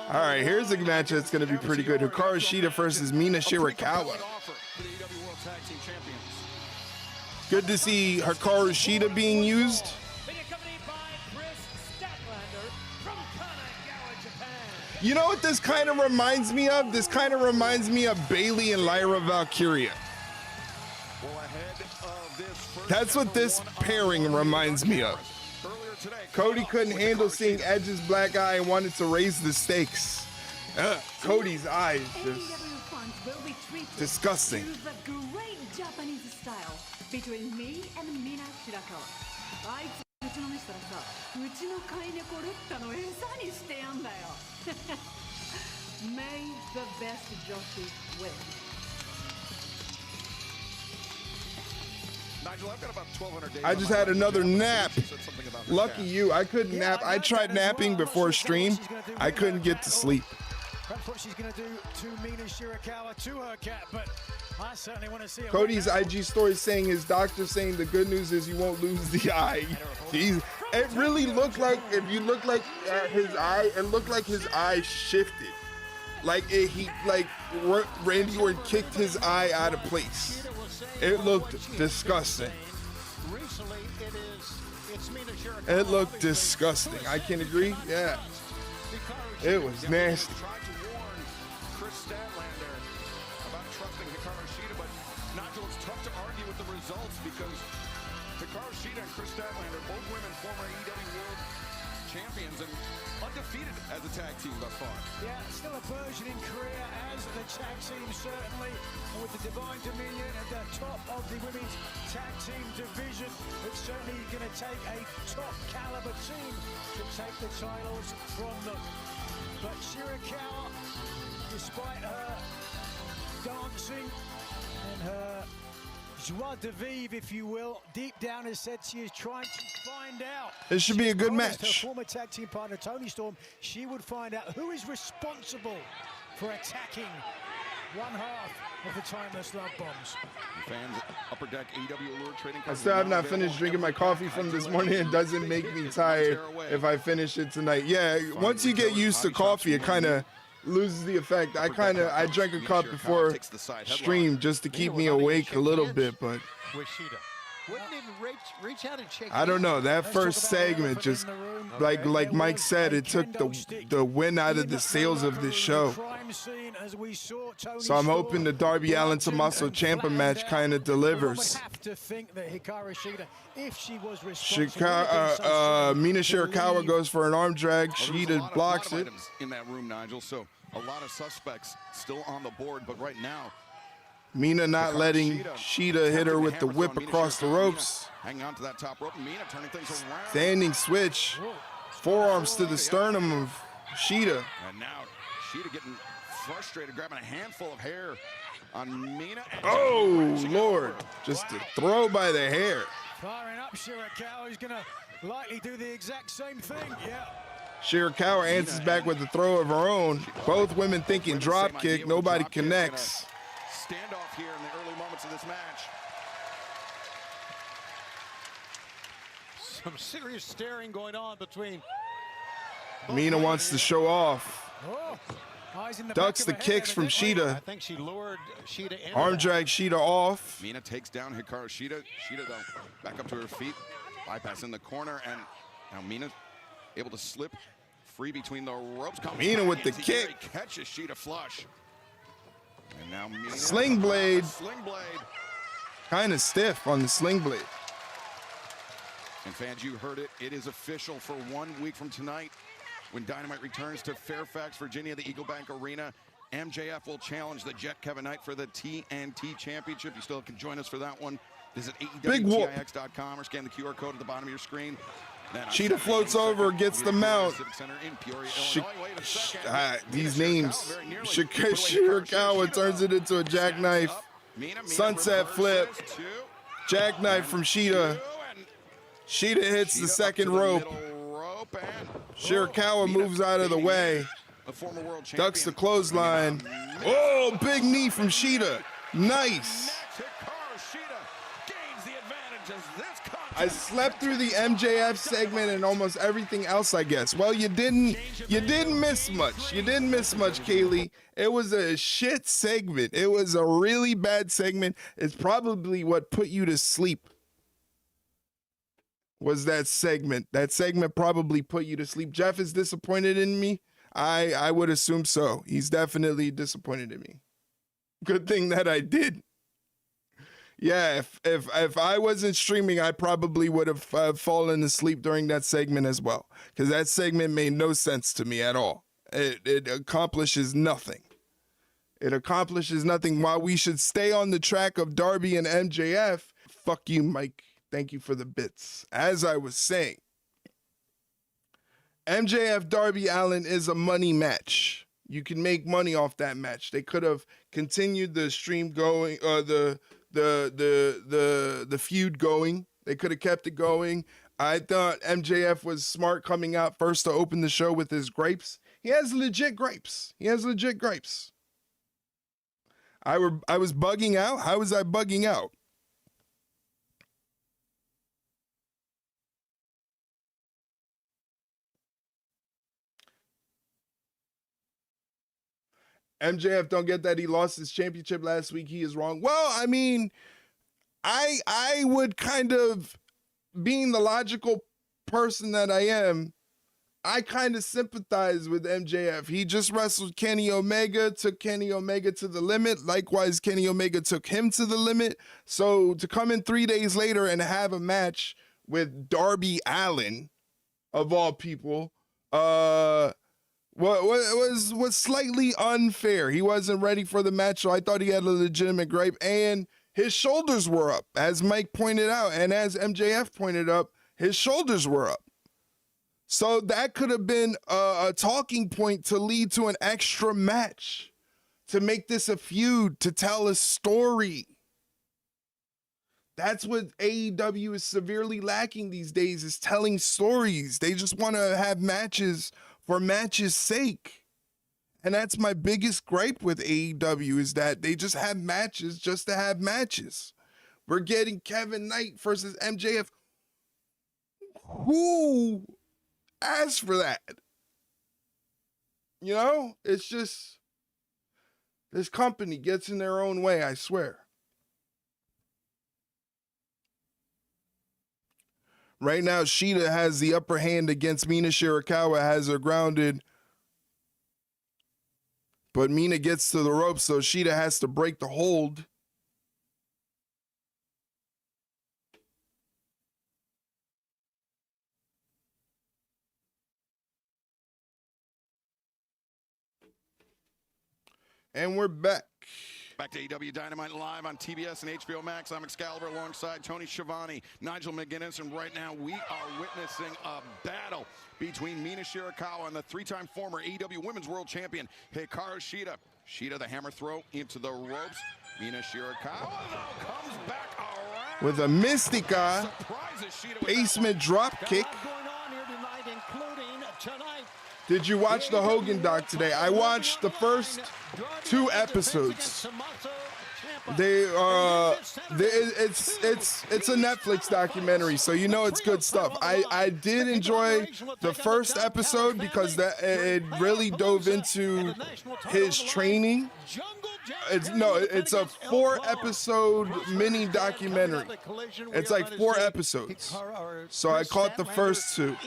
All right, here's a match that's going to be pretty good. Hikaru Shida versus Mina Shirakawa. Good to see Hikaru Shida being used. You know what this kind of reminds me of? This kind of reminds me of Bayley and Lyra Valkyria. That's what this pairing reminds me of. Cody couldn't handle seeing Edge's black eye and wanted to raise the stakes. Cody's eyes just disgusting. Japanese style between me and Mina Shirakawa. あいつうちの飯したらさ、うちの飼い猫ルッタの餌にしてやんだよ。May the best Joshi win. Nigel, I've got about 1,200 days. I just had another nap. Lucky you. I couldn't nap. I tried napping before stream. I couldn't get to sleep. That's what she's going to do to Mina Shirakawa to her cat, but I certainly want to see it. Cody's IG story saying his doctor saying the good news is you won't lose the eye. It really looked like, if you look like at his eye, it looked like his eye shifted. Like Randy Orton kicked his eye out of place. It looked disgusting. It looked disgusting. I can agree. Yeah. It was nasty. Chris Statlander about trusting Hikaru Shida, but Nigel, it's tough to argue with the results because Hikaru Shida and Chris Statlander, both women, former AEW World Champions and undefeated as a tag team thus far. Yeah, still a burgeoning career as the tag team, certainly, and with the Divine Dominion at the top of the women's tag team division. It's certainly going to take a top caliber team to take the titles from them. But Shirakawa, despite her dancing and her joie de vivre, if you will, deep down has said she is trying to find out. It should be a good match. Her former tag team partner, Toni Storm, she would find out who is responsible for attacking one half of the Timeless Love Bombs. Fans, Upper Deck AEW Allure Trading I still have not finished drinking my coffee from this morning. It doesn't make me tired if I finish it tonight. Yeah, once you get used to coffee, it kind of loses the effect. I drank a cup before stream just to keep me awake a little bit, but with Shida. Wouldn't even reach out and shake I don't know. That first segment just, like Mike said, it took the wind out of the sails of this show. So I'm hoping the Darby Allin Tommaso Ciampa match kind of delivers. Mina Shirakawa goes for an arm drag. Shida blocks it. In that room, Nigel. So a lot of suspects still on the board, but right now, Mina not letting Shida hit her with the whip across the ropes. Hanging on to that top rope. Mina turning things around. Standing switch. Forearms to the sternum of Shida. And now Shida getting frustrated, grabbing a handful of hair on Mina. Oh, Lord. Just a throw by the hair. Firing up Shirakawa, who's going to likely do the exact same thing. Yeah. Shirakawa answers back with a throw of her own. Both women thinking drop kick. Nobody connects. Standoff here in the early moments of this match. Some serious staring going on between. Mina wants to show off. Ducks the kicks from Shida. I think she lured Shida in. Arm drag Shida off. Mina takes down Hikaru Shida. Shida, though, back up to her feet. Bypass in the corner, and now Mina able to slip free between the ropes. Mina with the kick. Catches Shida flush. And now Mina. Sling blade. Sling blade. Kind of stiff on the sling blade. And fans, you heard it. It is official for 1 week from tonight. When Dynamite returns to Fairfax, Virginia, the Eagle Bank Arena, MJF will challenge the Jet Kevin Knight for the TNT Championship. You still can join us for that one. Visit AEWTIX.com or scan the QR code at the bottom of your screen. Shida floats over, gets the mount. These names. Shirakawa turns it into a jackknife. Sunset flip. Jackknife from Shida. Shida hits the second rope. Shirakawa moves out of the way. Ducks the clothesline. Oh, big knee from Shida. Nice. I slept through the MJF segment and almost everything else, I guess. Well, you didn't miss much. You didn't miss much, Kaylee. It was a shit segment. It was a really bad segment. It's probably what put you to sleep. Was that segment. That segment probably put you to sleep. Jeff is disappointed in me. I would assume so. He's definitely disappointed in me. Good thing that I did. Yeah, if I wasn't streaming, I probably would have fallen asleep during that segment as well, because that segment made no sense to me at all. It accomplishes nothing. It accomplishes nothing. While we should stay on the track of Darby and MJF, fuck you, Mike. Thank you for the bits. As I was saying, MJF Darby Allin is a money match. You can make money off that match. They could have continued the stream going, the feud going. They could have kept it going. I thought MJF was smart coming out first to open the show with his gripes. He has legit gripes. I was bugging out. How was I bugging out? MJF don't get that he lost his championship last week. He is wrong. Well, I mean, I would kind of, being the logical person that I am, I kind of sympathize with MJF. He just wrestled Kenny Omega, took Kenny Omega to the limit. Likewise, Kenny Omega took him to the limit. So to come in 3 days later and have a match with Darby Allin, of all people, was slightly unfair. He wasn't ready for the match, so I thought he had a legitimate gripe. And his shoulders were up, as Mike pointed out, and as MJF pointed up, his shoulders were up. So that could have been a talking point to lead to an extra match, to make this a feud, to tell a story. That's what AEW is severely lacking these days, is telling stories. They just want to have matches for matches' sake. And that's my biggest gripe with AEW, is that they just have matches just to have matches. We're getting Kevin Knight versus MJF. Who asked for that? You know, it's just, this company gets in their own way, I swear. Right now, Shida has the upper hand against Mina. Shirakawa has her grounded. But Mina gets to the rope, so Shida has to break the hold. And we're back. Back to AEW Dynamite live on TBS and HBO Max. I'm Excalibur alongside Tony Schiavone, Nigel McGuinness, and right now we are witnessing a battle between Mina Shirakawa and the three-time former AEW Women's World Champion, Hikaru Shida. Shida, the hammer throw into the ropes. Mina Shirakawa comes back around with a Mystica basement drop kick. Did you watch the Hogan doc today? I watched the first 2 episodes. It's a Netflix documentary, so you know it's good stuff. I did enjoy the first episode because it really dove into his training. It's a 4-episode mini documentary. It's like 4 episodes. So I caught the first 2.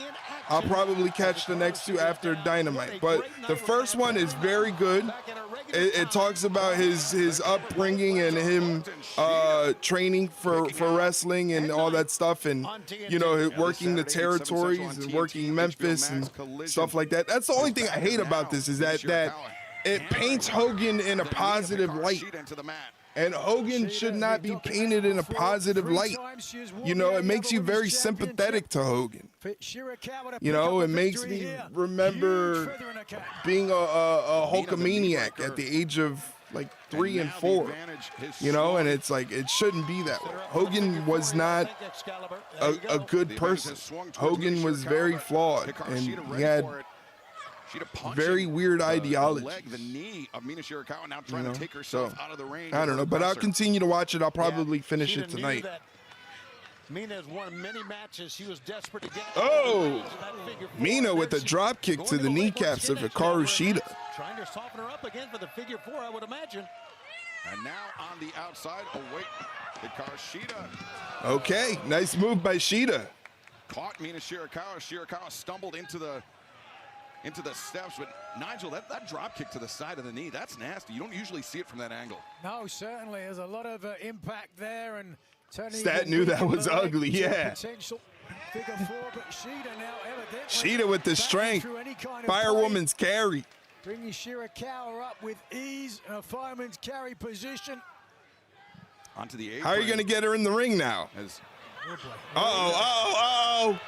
I'll probably catch the next 2 after Dynamite. But the first one is very good. It talks about his upbringing and him training for wrestling and all that stuff, and working the territories and working Memphis and stuff like that. That's the only thing I hate about this, is that it paints Hogan in a positive light. And Hogan should not be painted in a positive light. It makes you very sympathetic to Hogan. It makes me remember being a Hulkamaniac at the age of like 3 and 4. And it's like, it shouldn't be that way. Hogan was not a good person. Hogan was very flawed, and he had very weird ideology. So I don't know, but I'll continue to watch it. I'll probably finish it tonight. Mina has won many matches. She was desperate to get. Oh, Mina with a drop kick to the kneecaps of Hikaru Shida. Trying to soften her up again for the figure 4, I would imagine. And now on the outside, Hikaru Shida. Okay, nice move by Shida. Caught Mina Shirakawa. Shirakawa stumbled into the steps, but Nigel, that drop kick to the side of the knee, that's nasty. You don't usually see it from that angle. No, certainly. There's a lot of impact there, and Stat knew that was ugly, yeah. Potential figure 4, but Shida now Shida with the strength. Firewoman's carry. Bringing Shirakawa up with ease in a fireman's carry position. Onto the apron. How are you going to get her in the ring now? Uh-oh.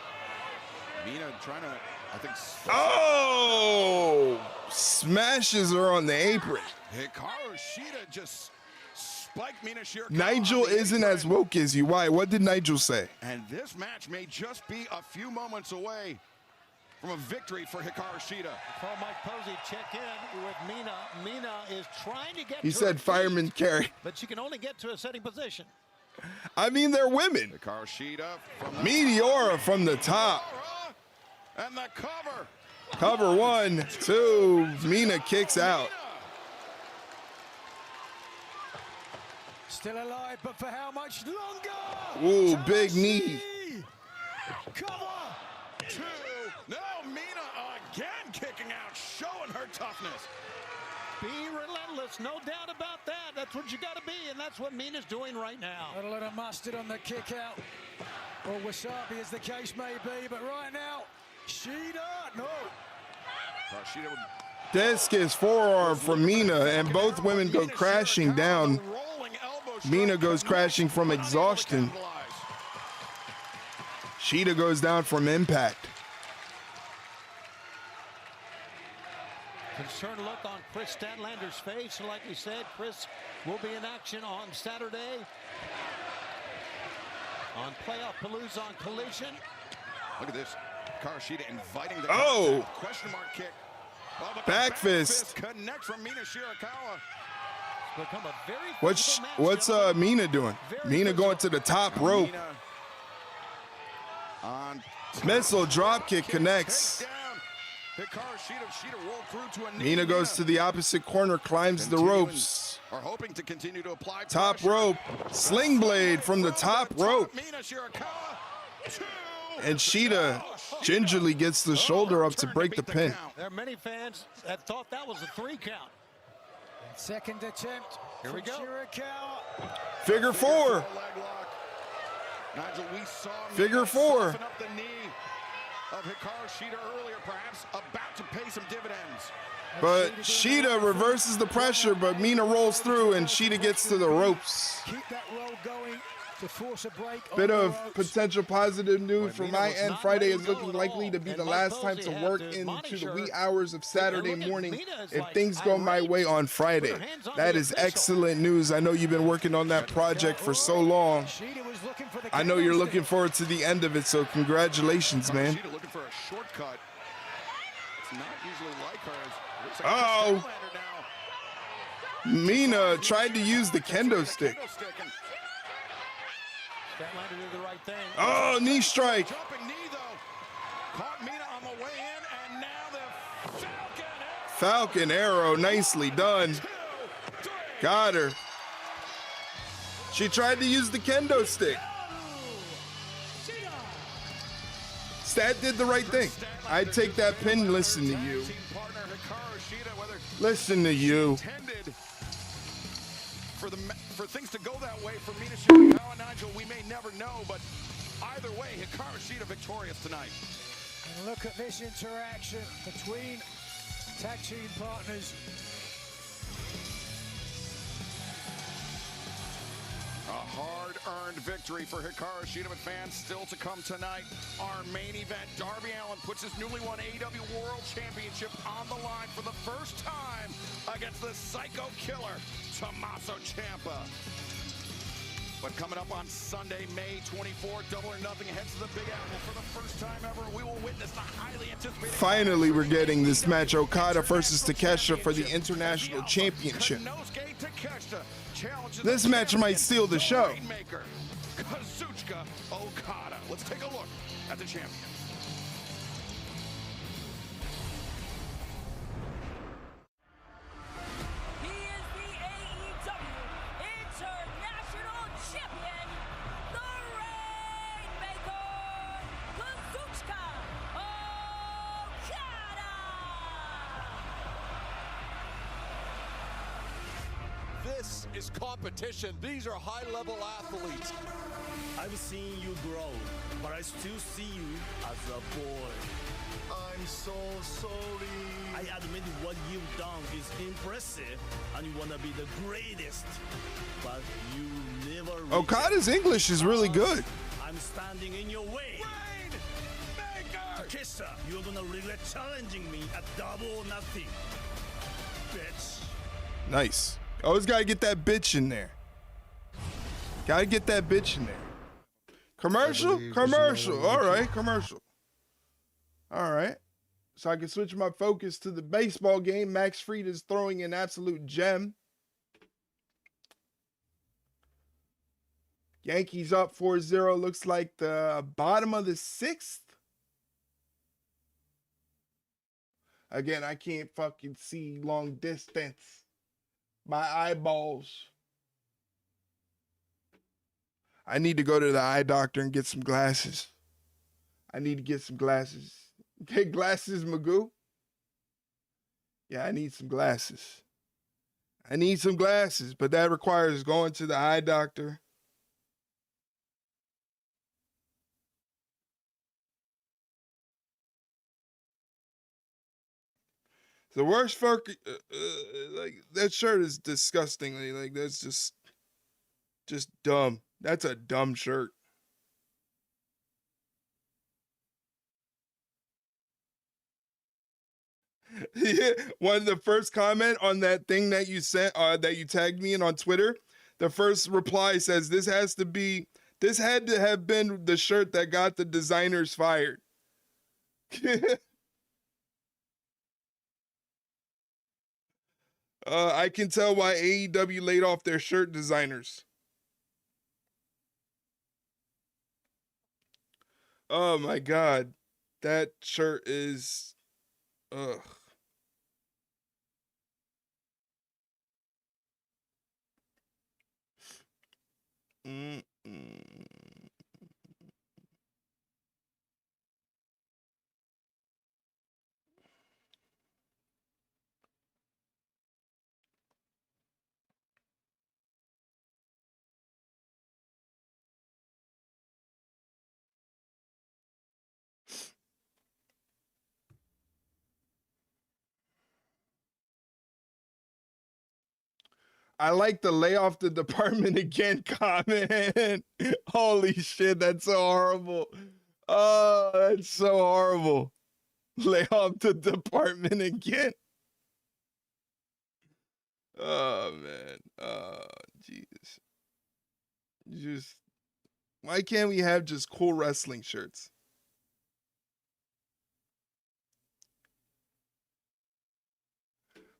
Mina trying to, I think. Oh! Smashes her on the apron. Hikaru Shida just spiked Mina Shirakawa. Nigel isn't as woke as you. Why? What did Nigel say? And this match may just be a few moments away from a victory for Hikaru Shida. Before Mike Posey check in with Mina. Mina is trying to get He to said her fireman feet, carry. but she can only get to a setting position. I mean, they're women. Hikaru Shida from the Meteora from the top. and the cover. Cover 1, 2. Mina kicks out. Still alive, but for how much longer? Ooh, big knee. Cover. 2. No, Mina again kicking out, showing her toughness. Be relentless, no doubt about that. That's what you got to be, and that's what Mina's doing right now. A little mustard on the kick out, or wasabi as the case may be, but right now, Shida, no. Shida would Discus forearm from Mina, and both women go crashing down. Mina goes crashing from exhaustion. Shida goes down from impact. Concerned look on Chris Statlander's face. And like we said, Chris will be in action on Saturday on Playoff Palooza on Collision. Look at this. Hikaru Shida inviting the question mark kick. Oh, but back fist. Connects from Mina Shirakawa. Become a very What's Mina doing? Mina going to the top rope. Missile drop kick connects. Mina goes to the opposite corner, climbs the ropes. Are hoping to continue to apply top rope, sling blade from the top rope. And Shida gingerly gets the shoulder up to break the pin. There are many fans that thought that was a 3 count. Second attempt. Here we go. Shirakawa. Figure 4. Nigel, we saw Figure 4. up the knee of Hikaru Shida earlier, perhaps about to pay some dividends. But Shida reverses the pressure, but Mina rolls through and Shida gets to the ropes. Keep that roll going to force a break. Bit of potential positive news from my end. Friday is looking likely to be the last time to work into the wee hours of Saturday morning if things go my way on Friday. That is excellent news. I know you've been working on that project for so long. I know you're looking forward to the end of it, so congratulations, man. Shida looking for a shortcut. It's not usually like her. Oh, Mina tried to use the kendo stick. Statlander did the right thing. Oh, knee strike. Jumping knee, though. Caught Mina on the way in, and now the Falcon arrow, nicely done. Got her. She tried to use the kendo stick. Stat did the right thing. I'd take that pin. Listen to you. Listen to you. For things to go that way for Mina Shirakawa, Nigel, we may never know, but either way, Hikaru Shida victorious tonight. And look at this interaction between tag team partners. A hard-earned victory for Hikaru Shida, but fans still to come tonight. Our main event, Darby Allin puts his newly won AEW World Championship on the line for the first time against the Psycho Killer, Tommaso Ciampa. But coming up on Sunday, May 24th, Double or Nothing heads to the Big Apple. For the first time ever, we will witness the highly anticipated... Finally, we're getting this match. Okada versus Takeshita for the International Championship. This match might steal the show. Kazuchika Okada. Let's take a look at the champion. He is the AEW International Champion, the Rainmaker, Kazuchika Okada. This is competition. These are high-level athletes. I've seen you grow, but I still see you as a boy. I'm so sorry. I admit what you've done is impressive, and you want to be the greatest, but you never. Okada's English is really good. I'm standing in your way. Takeshita, you're gonna regret challenging me at Double or Nothing, bitch. Nice. Always gotta get that bitch in there. Gotta get that bitch in there. Commercial? Commercial. All right, commercial. All right. So I can switch my focus to the baseball game. Max Fried is throwing an absolute gem. Yankees up 4-0. Looks like the bottom of the 6th. Again, I can't fucking see long distance. My eyeballs. I need to go to the eye doctor and get some glasses. I need to get some glasses. Get glasses, Magoo? Yeah, I need some glasses. I need some glasses, but that requires going to the eye doctor. The worst fuck, like that shirt is disgustingly like that's just dumb. That's a dumb shirt. Yeah, one of the first comment on that thing that you sent, that you tagged me in on Twitter, the first reply says this had to have been the shirt that got the designers fired. I can tell why AEW laid off their shirt designers. Oh my God. That shirt is, ugh. I like the lay off the department again comment. Holy shit, that's so horrible. Oh, that's so horrible. Lay off the department again. Oh, man. Oh, Jesus. Just, why can't we have just cool wrestling shirts?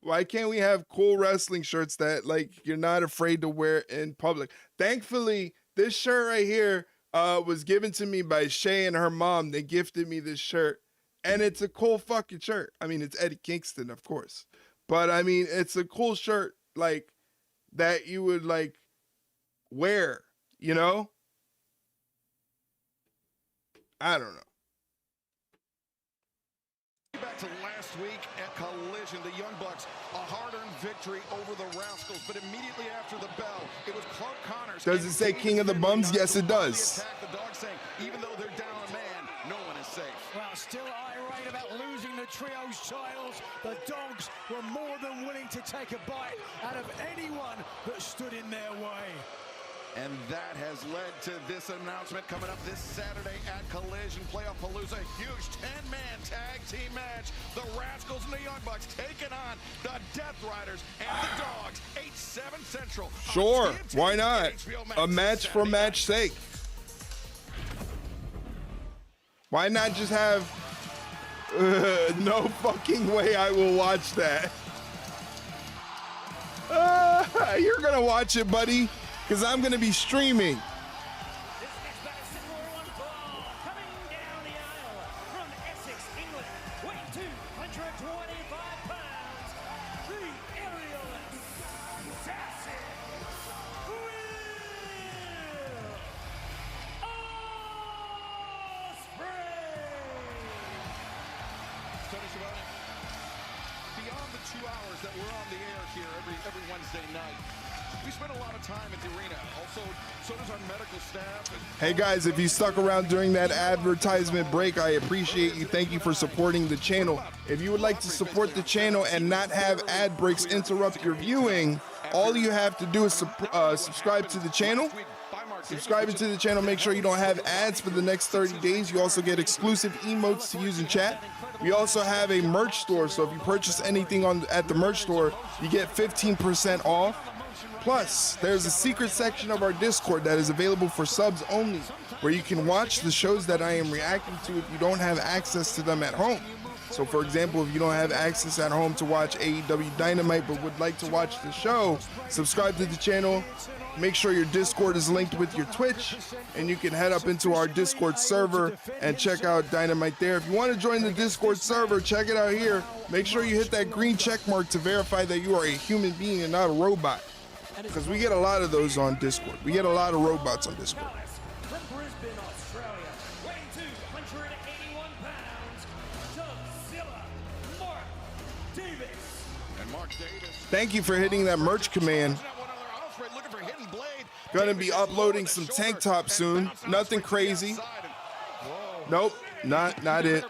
Why can't we have cool wrestling shirts that like you're not afraid to wear in public? Thankfully, this shirt right here was given to me by Shay and her mom. They gifted me this shirt, and it's a cool fucking shirt. I mean, it's Eddie Kingston, of course, but I mean, it's a cool shirt like that you would like wear, you know? I don't know. Back to last week at Collision, the Young Bucks, a hard-earned victory over the Rascals, but immediately after the bell, it was Clark Connors. Does it say King of the Bums? Yes, it does. The dog saying, even though they're down a man, no one is safe. Well, still irate about losing the trios titles. The Dogs were more than willing to take a bite out of anyone that stood in their way. And that has led to this announcement coming up this Saturday at Collision Playoff Palooza. Huge 10-man tag team match. The Rascals and the Young Bucks taking on the Death Riders and the Dogs. 8/7 Central. Sure, why not? A match for match sake. Why not just have... no fucking way I will watch that. You're gonna watch it, buddy. Because I'm going to be streaming. This next battle is set for one fall. Coming down the aisle from Essex, England, weighing 225 pounds, the aerial assassin, Ospreay. Beyond the 2 hours that we're on the air here every Wednesday night, We spend a lot of time at the arena. Also, so does our medical staff. Hey guys, if you stuck around during that advertisement break, I appreciate you. Thank you for supporting the channel. If you would like to support the channel and not have ad breaks interrupt your viewing, all you have to do is subscribe to the channel. Subscribing to the channel, make sure you don't have ads for the next 30 days. You also get exclusive emotes to use in chat. We also have a merch store, so if you purchase anything at the merch store, you get 15% off. Plus, there's a secret section of our Discord that is available for subs only, where you can watch the shows that I am reacting to if you don't have access to them at home. So for example, if you don't have access at home to watch AEW Dynamite but would like to watch the show, subscribe to the channel. Make sure your Discord is linked with your Twitch, and you can head up into our Discord server and check out Dynamite there. If you want to join the Discord server, check it out here. Make sure you hit that green check mark to verify that you are a human being and not a robot, because we get a lot of those on Discord. We get a lot of robots on Discord. From Brisbane, Australia, weighing 281 pounds, Godzilla, Mark Davis. And Mark Davis. Thank you for hitting that merch command. Gonna be uploading some tank tops soon. Nothing crazy. Nope, not it.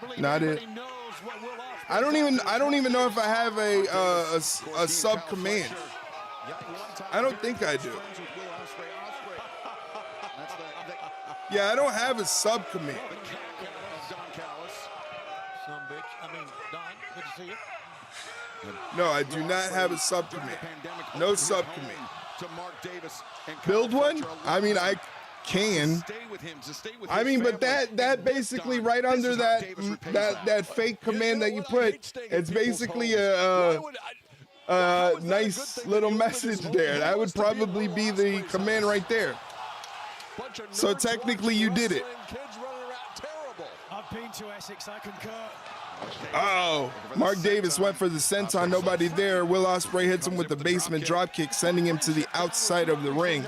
I don't even know if I have a sub command. I don't think I do. Yeah, I don't have a sub command. No, I do not have a sub command. No sub command. Build one? I mean, I can. I mean, but that basically right under that fake command that you put, it's basically a nice little message there. That would probably be the command right there. So technically you did it. I've been to Essex, I concur. Oh, Mark Davis went for the senton, nobody there. Will Ospreay hits him with the basement dropkick, sending him to the outside of the ring.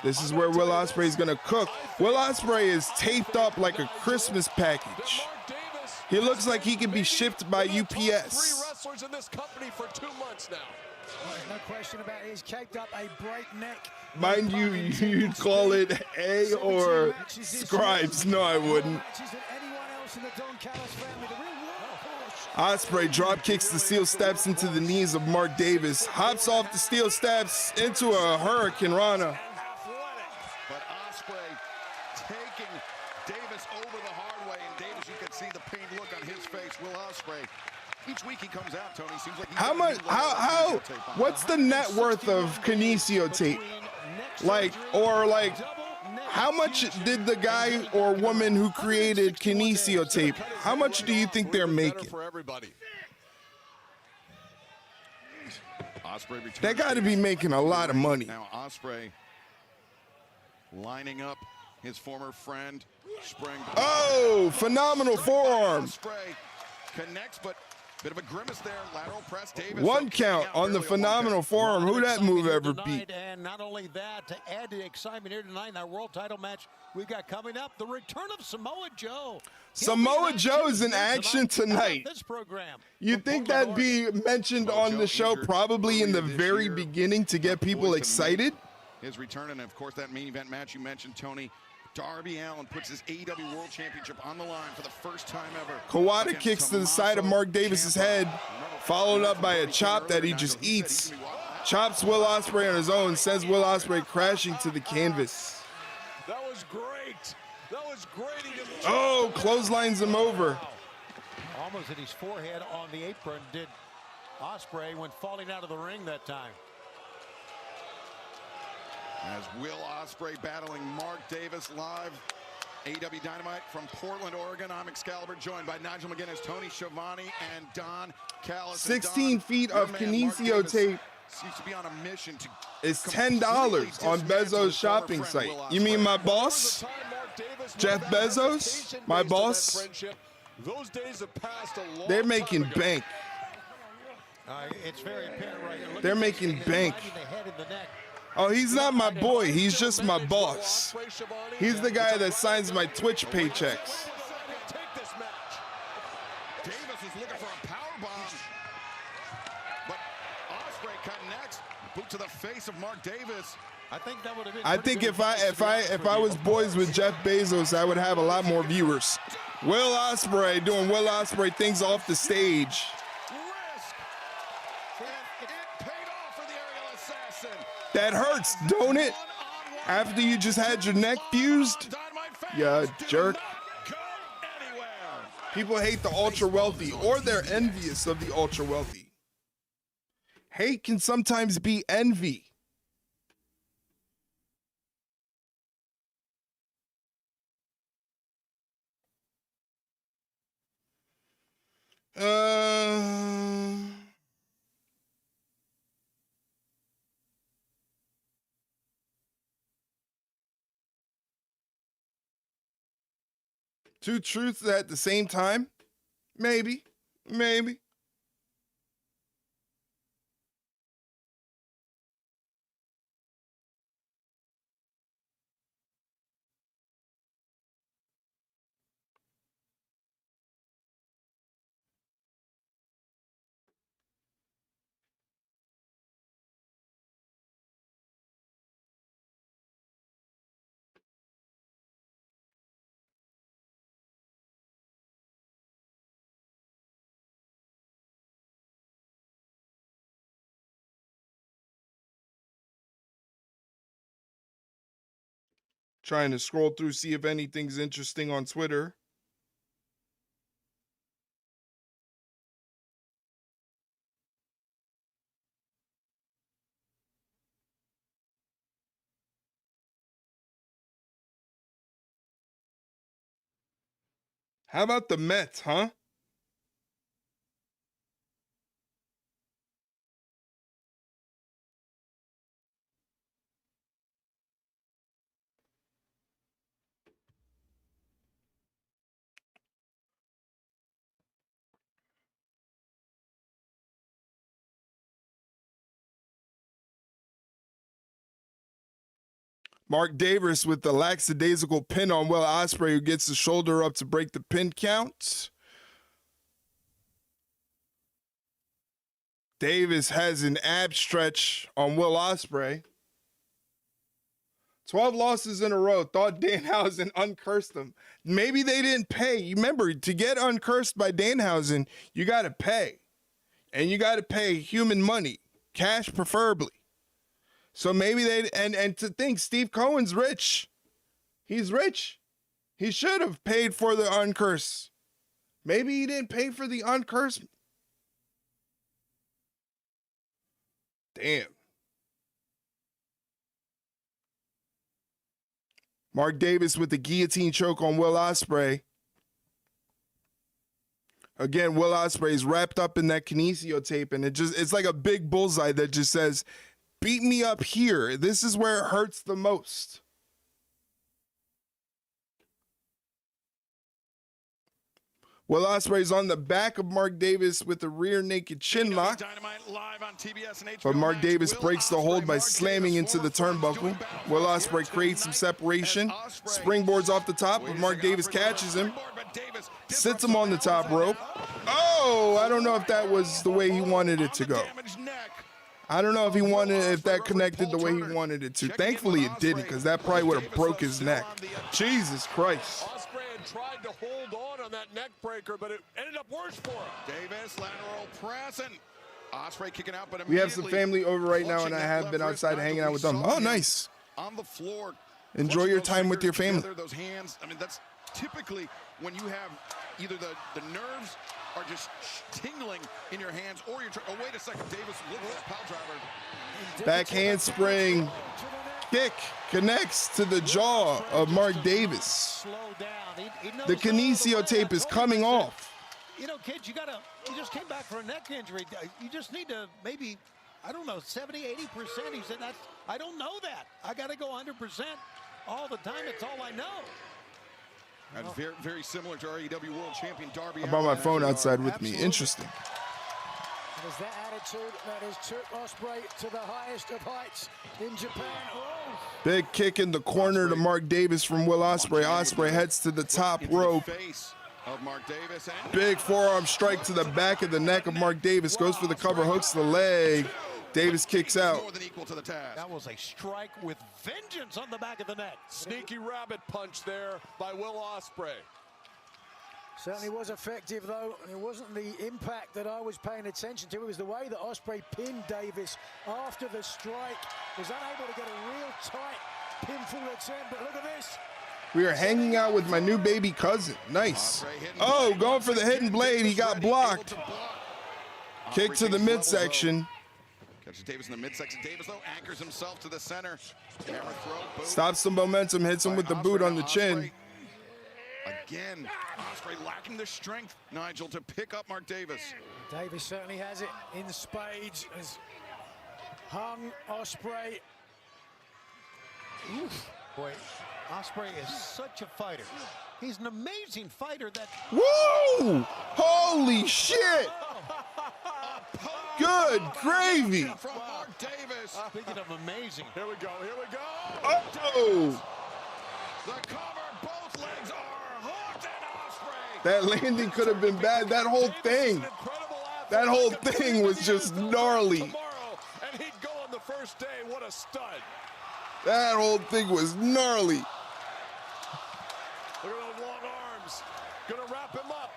This is where Will Ospreay is gonna cook. Will Ospreay is taped up like a Christmas package. He looks like he could be shipped by UPS. Wrestlers in this company for 2 months now. No question about it. He's caked up a breakneck. Mind you, you'd call it A or Scribes. No, I wouldn't. Ospreay drop kicks the steel steps into the knees of Mark Davis, hops off the steel steps into a Hurricane Rana. But Ospreay taking Davis over the hard way, and Davis, you can see the pained look on his face. Will Ospreay, each week he comes out, Tony, seems like how much? What's the net worth of Kinesio tape? How much did the guy or woman who created Kinesio tape, how much do you think they're making? They got to be making a lot of money. Now Ospreay lining up his former friend, Spring. Oh, phenomenal forearm. Ospreay connects, but bit of a grimace there. Lateral press. Davis. One count on the phenomenal forearm. Who that move ever beat? And not only that, to add to the excitement here tonight in our world title match we've got coming up, the return of Samoa Joe. Samoa Joe is in action tonight. This program. You'd think that'd be mentioned on the show probably in the very beginning to get people excited. His return, and of course that main event match you mentioned, Tony. Darby Allin puts his AEW World Championship on the line for the first time ever. Kawada kicks to the side of Mark Davis's head, followed up by a chop that he just eats. Chops Will Ospreay on his own, sends Will Ospreay crashing to the canvas. That was great. That was great. Oh, clotheslines him over. Almost hit his forehead on the apron, did Ospreay when falling out of the ring that time. As Will Ospreay battling Mark Davis live. AEW Dynamite from Portland, Oregon. I'm Excalibur, joined by Nigel McGuinness, Tony Schiavone, and Don Callis. 16 feet of Kinesio tape seems to be on a mission to is $10 on Bezos' shopping site. You mean my boss? Jeff Bezos? My boss? Those days have passed a long They're making time ago. bank. It's very apparent right here. They're making bank. Oh, he's not my boy. He's just my boss. He's the guy that signs my Twitch paychecks. Davis is looking for a powerbomb, but Ospreay connects. Boot to the face of Mark Davis. I think that would have been. I think if I was boys with Jeff Bezos, I would have a lot more viewers. Will Ospreay doing Will Ospreay things off the stage. It paid off for the aerial assassin. That hurts, don't it? After you just had your neck fused? Yeah, jerk. People hate the ultra wealthy, or they're envious of the ultra wealthy. Hate can sometimes be envy. Two truths at the same time? Maybe. Maybe. Trying to scroll through, see if anything's interesting on Twitter. How about the Mets, huh? Mark Davis with the lackadaisical pin on Will Ospreay, who gets the shoulder up to break the pin count. Davis has an ab stretch on Will Ospreay. 12 losses in a row. Thought Danhausen uncursed them. Maybe they didn't pay. You remember, to get uncursed by Danhausen, you got to pay. And you got to pay human money, cash preferably. So maybe they, and to think Steve Cohen's rich. He's rich. He should have paid for the uncurse. Maybe he didn't pay for the uncurse. Damn. Mark Davis with the guillotine choke on Will Ospreay. Again, Will Ospreay is wrapped up in that kinesio tape, and it's like a big bullseye that just says, beat me up here. This is where it hurts the most. Will Ospreay's on the back of Mark Davis with a rear naked chin lock. But Mark Davis breaks the hold by slamming into the turnbuckle. Will Ospreay creates some separation. Springboards off the top, but Mark Davis catches him. Sits him on the top rope. Oh, I don't know if that was the way he wanted it to go. I don't know if that connected the way he wanted it to. Thankfully it didn't, because that probably would have broke his neck. Jesus Christ. Ospreay had tried to hold on that neck breaker, but it ended up worse for him. Davis, lateral press, and Ospreay kicking out, but we have some family over right now, and I have been outside hanging out with them. Oh, nice. On the floor. Enjoy your time with your family. Those hands, I mean, that's typically when you have either the nerves are just tingling in your hands, or you're oh, wait a second, Davis, look at that pile driver. Back handspring kick connects to the jaw of Mark Davis. The kinesio tape is coming off. You know, kids, you just came back for a neck injury. You just need to maybe, I don't know, 70, 80%. He said, I don't know that. I got to go 100% all the time. It's all I know. That's very, very similar to our AEW World Champion Darby. I brought my phone outside with me. Interesting. It is that attitude that has took Ospreay to the highest of heights in Japan. Oh. Big kick in the corner to Mark Davis from Will Ospreay. Ospreay heads to the top rope. Big forearm strike to the back of the neck of Mark Davis. Goes for the cover, hooks the leg. Davis kicks out. More than equal to the task. That was a strike with vengeance on the back of the neck. Sneaky rabbit punch there by Will Ospreay. Certainly was effective, though, and it wasn't the impact that I was paying attention to. It was the way that Ospreay pinned Davis after the strike. Was unable to get a real tight pinfall attempt, but look at this. We are hanging out with my new baby cousin. Nice. Oh, going for the hidden blade. He got blocked. Kick to the midsection. Catches Davis in the midsection. Davis, though, anchors himself to the center. Hammer throw, boot. Stops the momentum, hits him with the boot on the chin. Again, Ospreay lacking the strength, Nigel, to pick up Mark Davis. Davis certainly has it in spades. Has hung Ospreay. Oof. Boy, Ospreay is such a fighter. He's an amazing fighter. That. Woo! Holy shit! Good gravy. From Mark Davis. Speaking of amazing. Here we go, here we go. Oh! The cover, both legs are hooked, and Ospreay. That landing could have been bad. That whole thing was just gnarly. Tomorrow, and he'd go on the first day. What a stud. That whole thing was gnarly. Look at those long arms. Gonna wrap him up.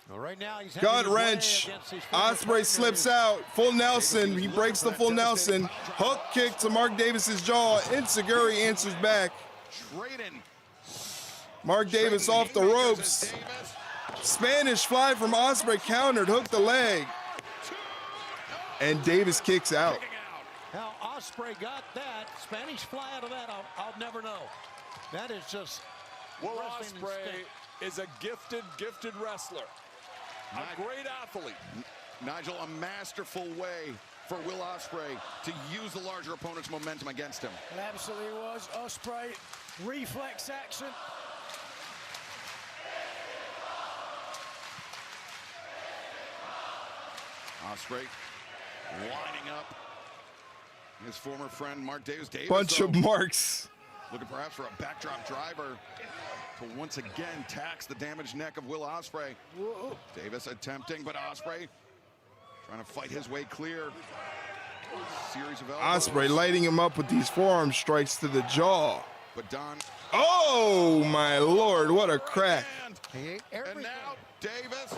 Well, right now he's gut wrench. Ospreay slips out. Full Nelson. He breaks the full Nelson. Hook kick to Mark Davis's jaw. Enziguri answers back. Mark Davis off the ropes. Spanish fly from Ospreay countered. Hooked the leg. And Davis kicks out. How Ospreay got that Spanish fly out of that, I'll never know. That is just. Will Ospreay is a gifted wrestler. A great athlete. Nigel, a masterful way for Will Ospreay to use the larger opponent's momentum against him. It absolutely was. Ospreay, reflex action. Ospreay lining up his former friend Mark Davis. Bunch of marks. Looking perhaps for a backdrop driver to once again tax the damaged neck of Will Ospreay. Whoa. Davis attempting, but Ospreay trying to fight his way clear. Series of elbows. Ospreay lighting him up with these forearm strikes to the jaw. But Don. Oh my Lord! What a crack! And now Davis.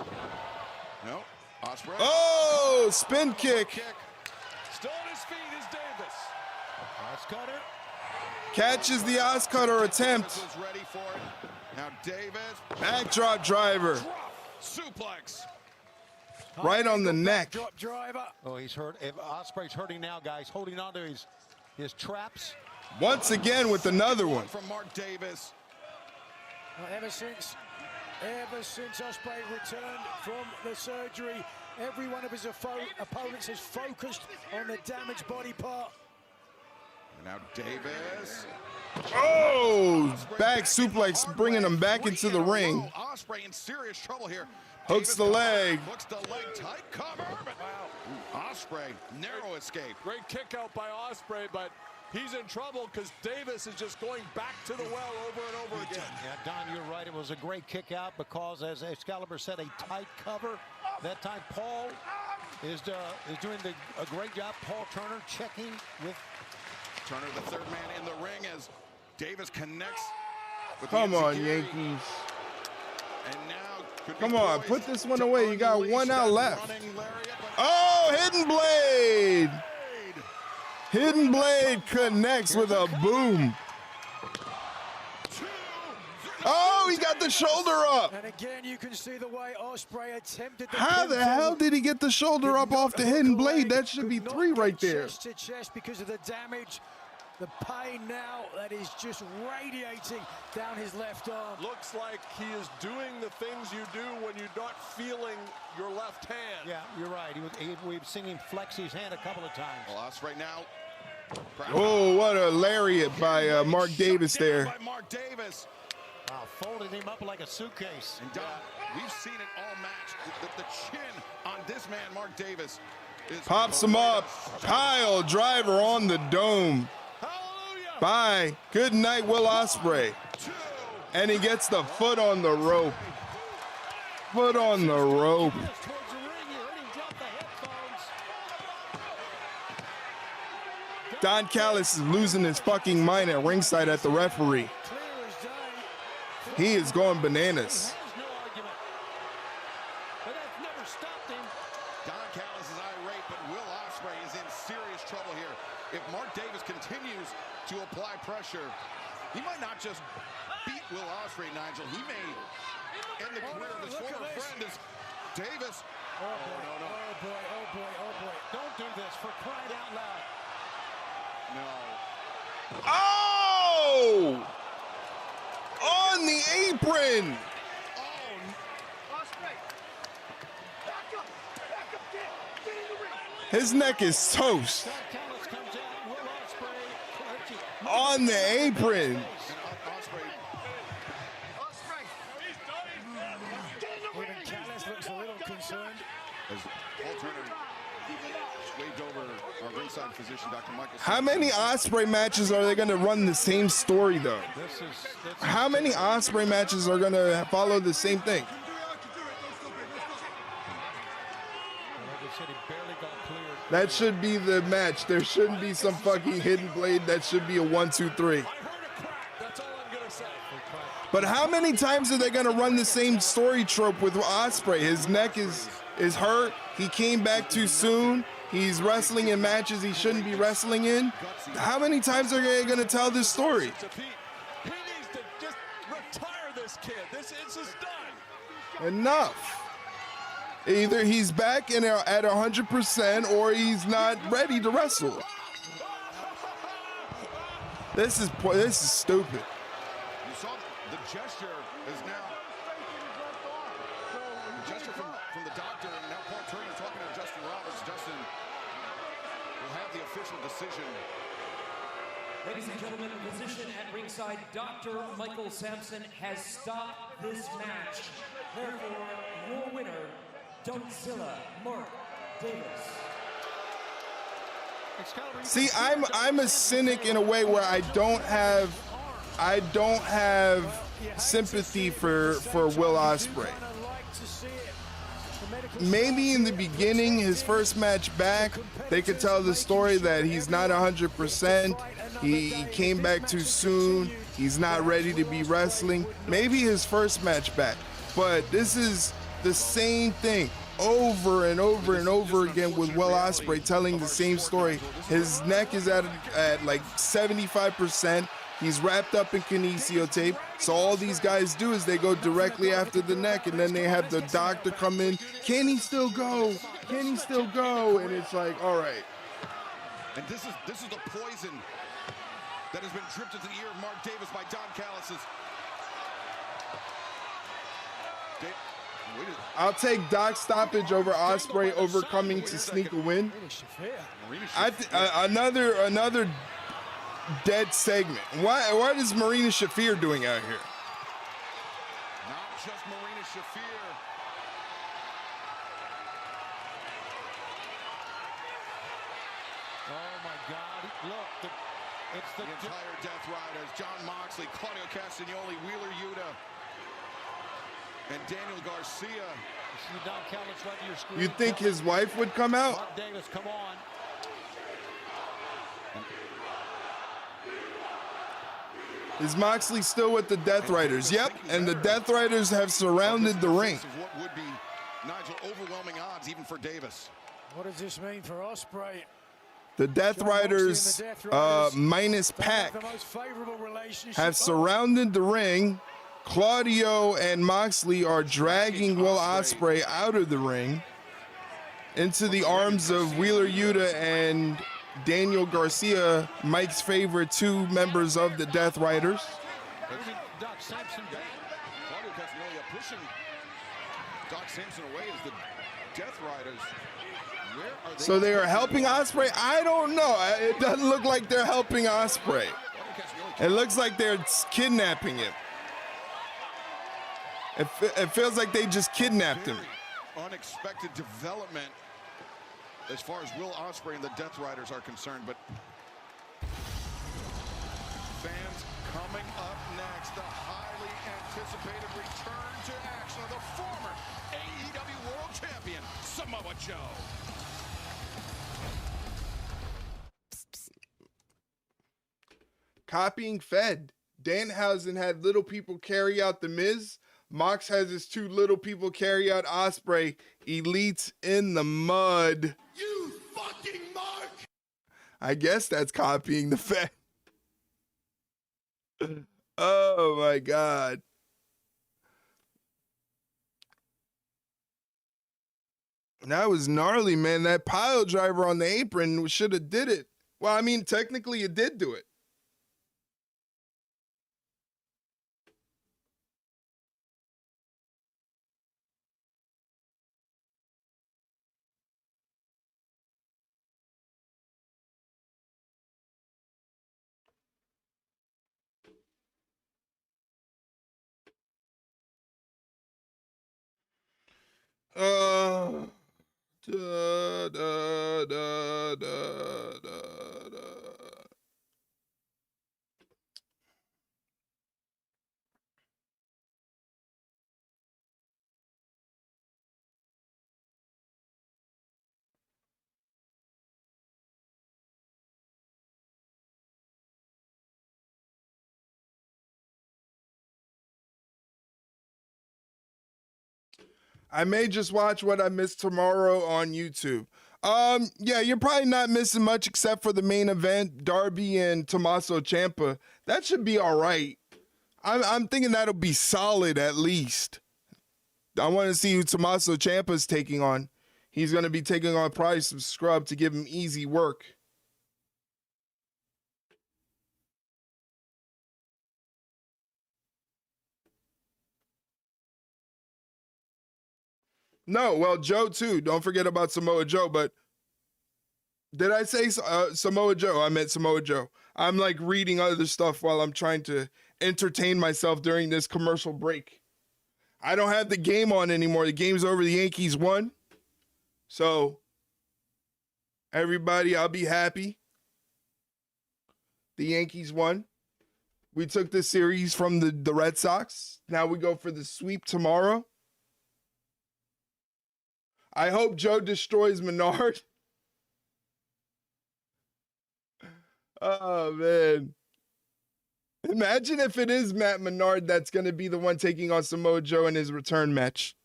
No, Ospreay. Oh, spin kick. Still on his feet is Davis. Oscutter. Catches the Oscutter attempt. Ready for it. Now Davis. Backdrop driver. Suplex. Right on the neck. Drop driver. Oh, he's hurt. If Ospreay's hurting now, guys, holding on to his traps. Once again with another one. From Mark Davis. Well, ever since Ospreay returned from the surgery, every one of his opponents has focused on the damaged body part. And now Davis. Oh, back suplex, bringing him back into the ring. Ospreay in serious trouble here. Hooks the leg. Hooks the leg, tight cover. But wow. Ospreay, narrow escape. Great kick out by Ospreay, but he's in trouble because Davis is just going back to the well over and over again. Yeah, Don, you're right. It was a great kick out because, as Excalibur said, a tight cover. That time, Paul is doing a great job. Paul Turner checking with. Turner, the third man in the ring, as Davis connects with Come the on, Enziguri. Yankees. And now Come on, put this one away. You got one out left. Oh, hidden blade. Hidden blade connects with a boom. Oh, he got the shoulder up. And again, you can see the way Ospreay attempted to. How the hell did he get the shoulder up off the hidden blade? That should be 3 right there. Chest to chest because of the damage. The pain now that is just radiating down his left arm. Looks like he is doing the things you do when you're not feeling your left hand. Yeah, you're right. We've seen him flex his hand a couple of times. Well, Ospreay now. Oh, what a lariat by Mark Davis there. By Mark Davis. Wow, folded him up like a suitcase. And Don, we've seen it all match. The chin on this man, Mark Davis, is Pops him up. Pile driver on the dome. Bye. Good night, Will Ospreay. And he gets the foot on the rope. Foot on the rope. Don Callis is losing his fucking mind at ringside at the referee. He is going bananas. Don Callis is irate, but Will Ospreay is in serious trouble here. If Mark Davis continues to apply pressure, he might not just beat Will Ospreay, Nigel. He may end the career of his former friend as Davis. Oh, boy, no. Oh, boy, oh, boy, oh, boy. Don't do this for crying out loud. No. Oh! On the apron! His neck is toast. On the apron. Even Callis looks a little concerned. As Paul Turner waved over our ringside physician, Dr. Michael. How many Ospreay matches are they going to run the same story, though? How many Ospreay matches are going to follow the same thing? That should be the match. There shouldn't be some fucking hidden blade. That should be a 1, 2, 3. But how many times are they going to run the same story trope with Ospreay? His neck is hurt. He came back too soon. He's wrestling in matches he shouldn't be wrestling in. How many times are they going to tell this story? He needs to just retire this kid. This is done. Enough. Either he's back in at 100% or he's not ready to wrestle. This is stupid. You saw the gesture is now the gesture from the doctor, and now Paul Turner talking to Justin Roberts. Justin will have the official decision. Ladies and gentlemen, the physician at ringside, Dr. Michael Sampson, has stopped this match. Therefore, your winner, Donkzilla Mark Davis. See, I'm a cynic in a way where I don't have sympathy for Will Ospreay. Maybe in the beginning, his first match back, they could tell the story that he's not 100%. He came back too soon. He's not ready to be wrestling. Maybe his first match back. But this is the same thing over and over and over again with Will Ospreay telling the same story. His neck is at like 75%. He's wrapped up in kinesio tape. So all these guys do is they go directly after the neck, and then they have the doctor come in. Can he still go? Can he still go? And it's like, all right. And this is the poison that has been dripped into the ear of Mark Davis by Don Callis. I'll take Doc's stoppage over Ospreay overcoming to sneak a win. Another dead segment. What is Marina Shafir doing out here? Not just Marina Shafir. Oh my God! Look, it's the entire Death Riders: John Moxley, Claudio Castagnoli, Wheeler Yuta, and Daniel Garcia. You think his wife would come out? Mark Davis, come on. Is Moxley still with the Death Riders? Yep, and the Death Riders have surrounded the ring. What would be, Nigel, overwhelming odds even for Davis. What does this mean for Ospreay? The Death Riders, minus Pac, have surrounded the ring. Claudio and Moxley are dragging Will Ospreay out of the ring into the arms of Wheeler Yuta and Daniel Garcia, Mike's favorite two members of the Death Riders. Doc Sampson back. Claudio Castagnoli pushing Doc Sampson away as the Death Riders. Where are they? So they are helping Ospreay? I don't know. It doesn't look like they're helping Ospreay. It looks like they're kidnapping him. It feels like they just kidnapped him. Unexpected development as far as Will Ospreay and the Death Riders are concerned, but fans coming up next, the highly anticipated return to action of the former AEW World Champion, Samoa Joe. Copying Fed. Danhausen had little people carry out The Miz. Mox has his 2 little people carry out Ospreay. Elites in the mud. You fucking mark! I guess that's copying the Fed. Oh my God. That was gnarly, man. That pile driver on the apron should have did it. Well, I mean, technically it did do it. Da, da, da, da, da, da. I may just watch what I missed tomorrow on YouTube. Yeah, you're probably not missing much except for the main event, Darby and Tommaso Ciampa. That should be all right. I'm thinking that'll be solid at least. I want to see who Tommaso Ciampa's taking on. He's going to be taking on probably some scrub to give him easy work. No, well, Joe too. Don't forget about Samoa Joe. But did I say Samoa Joe? I meant Samoa Joe. I'm like reading other stuff while I'm trying to entertain myself during this commercial break. I don't have the game on anymore. The game's over. The Yankees won. So everybody, I'll be happy. The Yankees won. We took the series from the Red Sox. Now we go for the sweep tomorrow. I hope Joe destroys Menard. Oh, man. Imagine if it is Matt Menard that's going to be the one taking on Samoa Joe in his return match.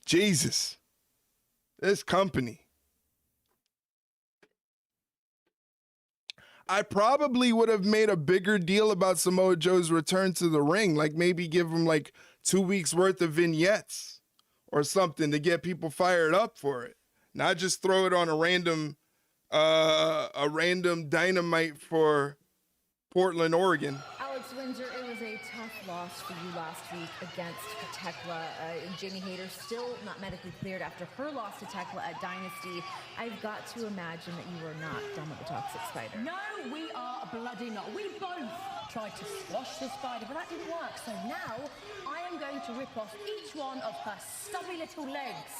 Jesus. This company. I probably would have made a bigger deal about Samoa Joe's return to the ring. Like maybe give him like 2 weeks worth of vignettes or something to get people fired up for it. Not just throw it on a random Dynamite for Portland, Oregon. Alex Windsor, it was a tough loss for you last week against Tekla. Jamie Hayter still not medically cleared after her loss to Tekla at Dynasty. I've got to imagine that you are not done with the Toxic Spider. No, we are bloody not. We both tried to squash the spider, but that didn't work. So now I am going to rip off each one of her stubby little legs.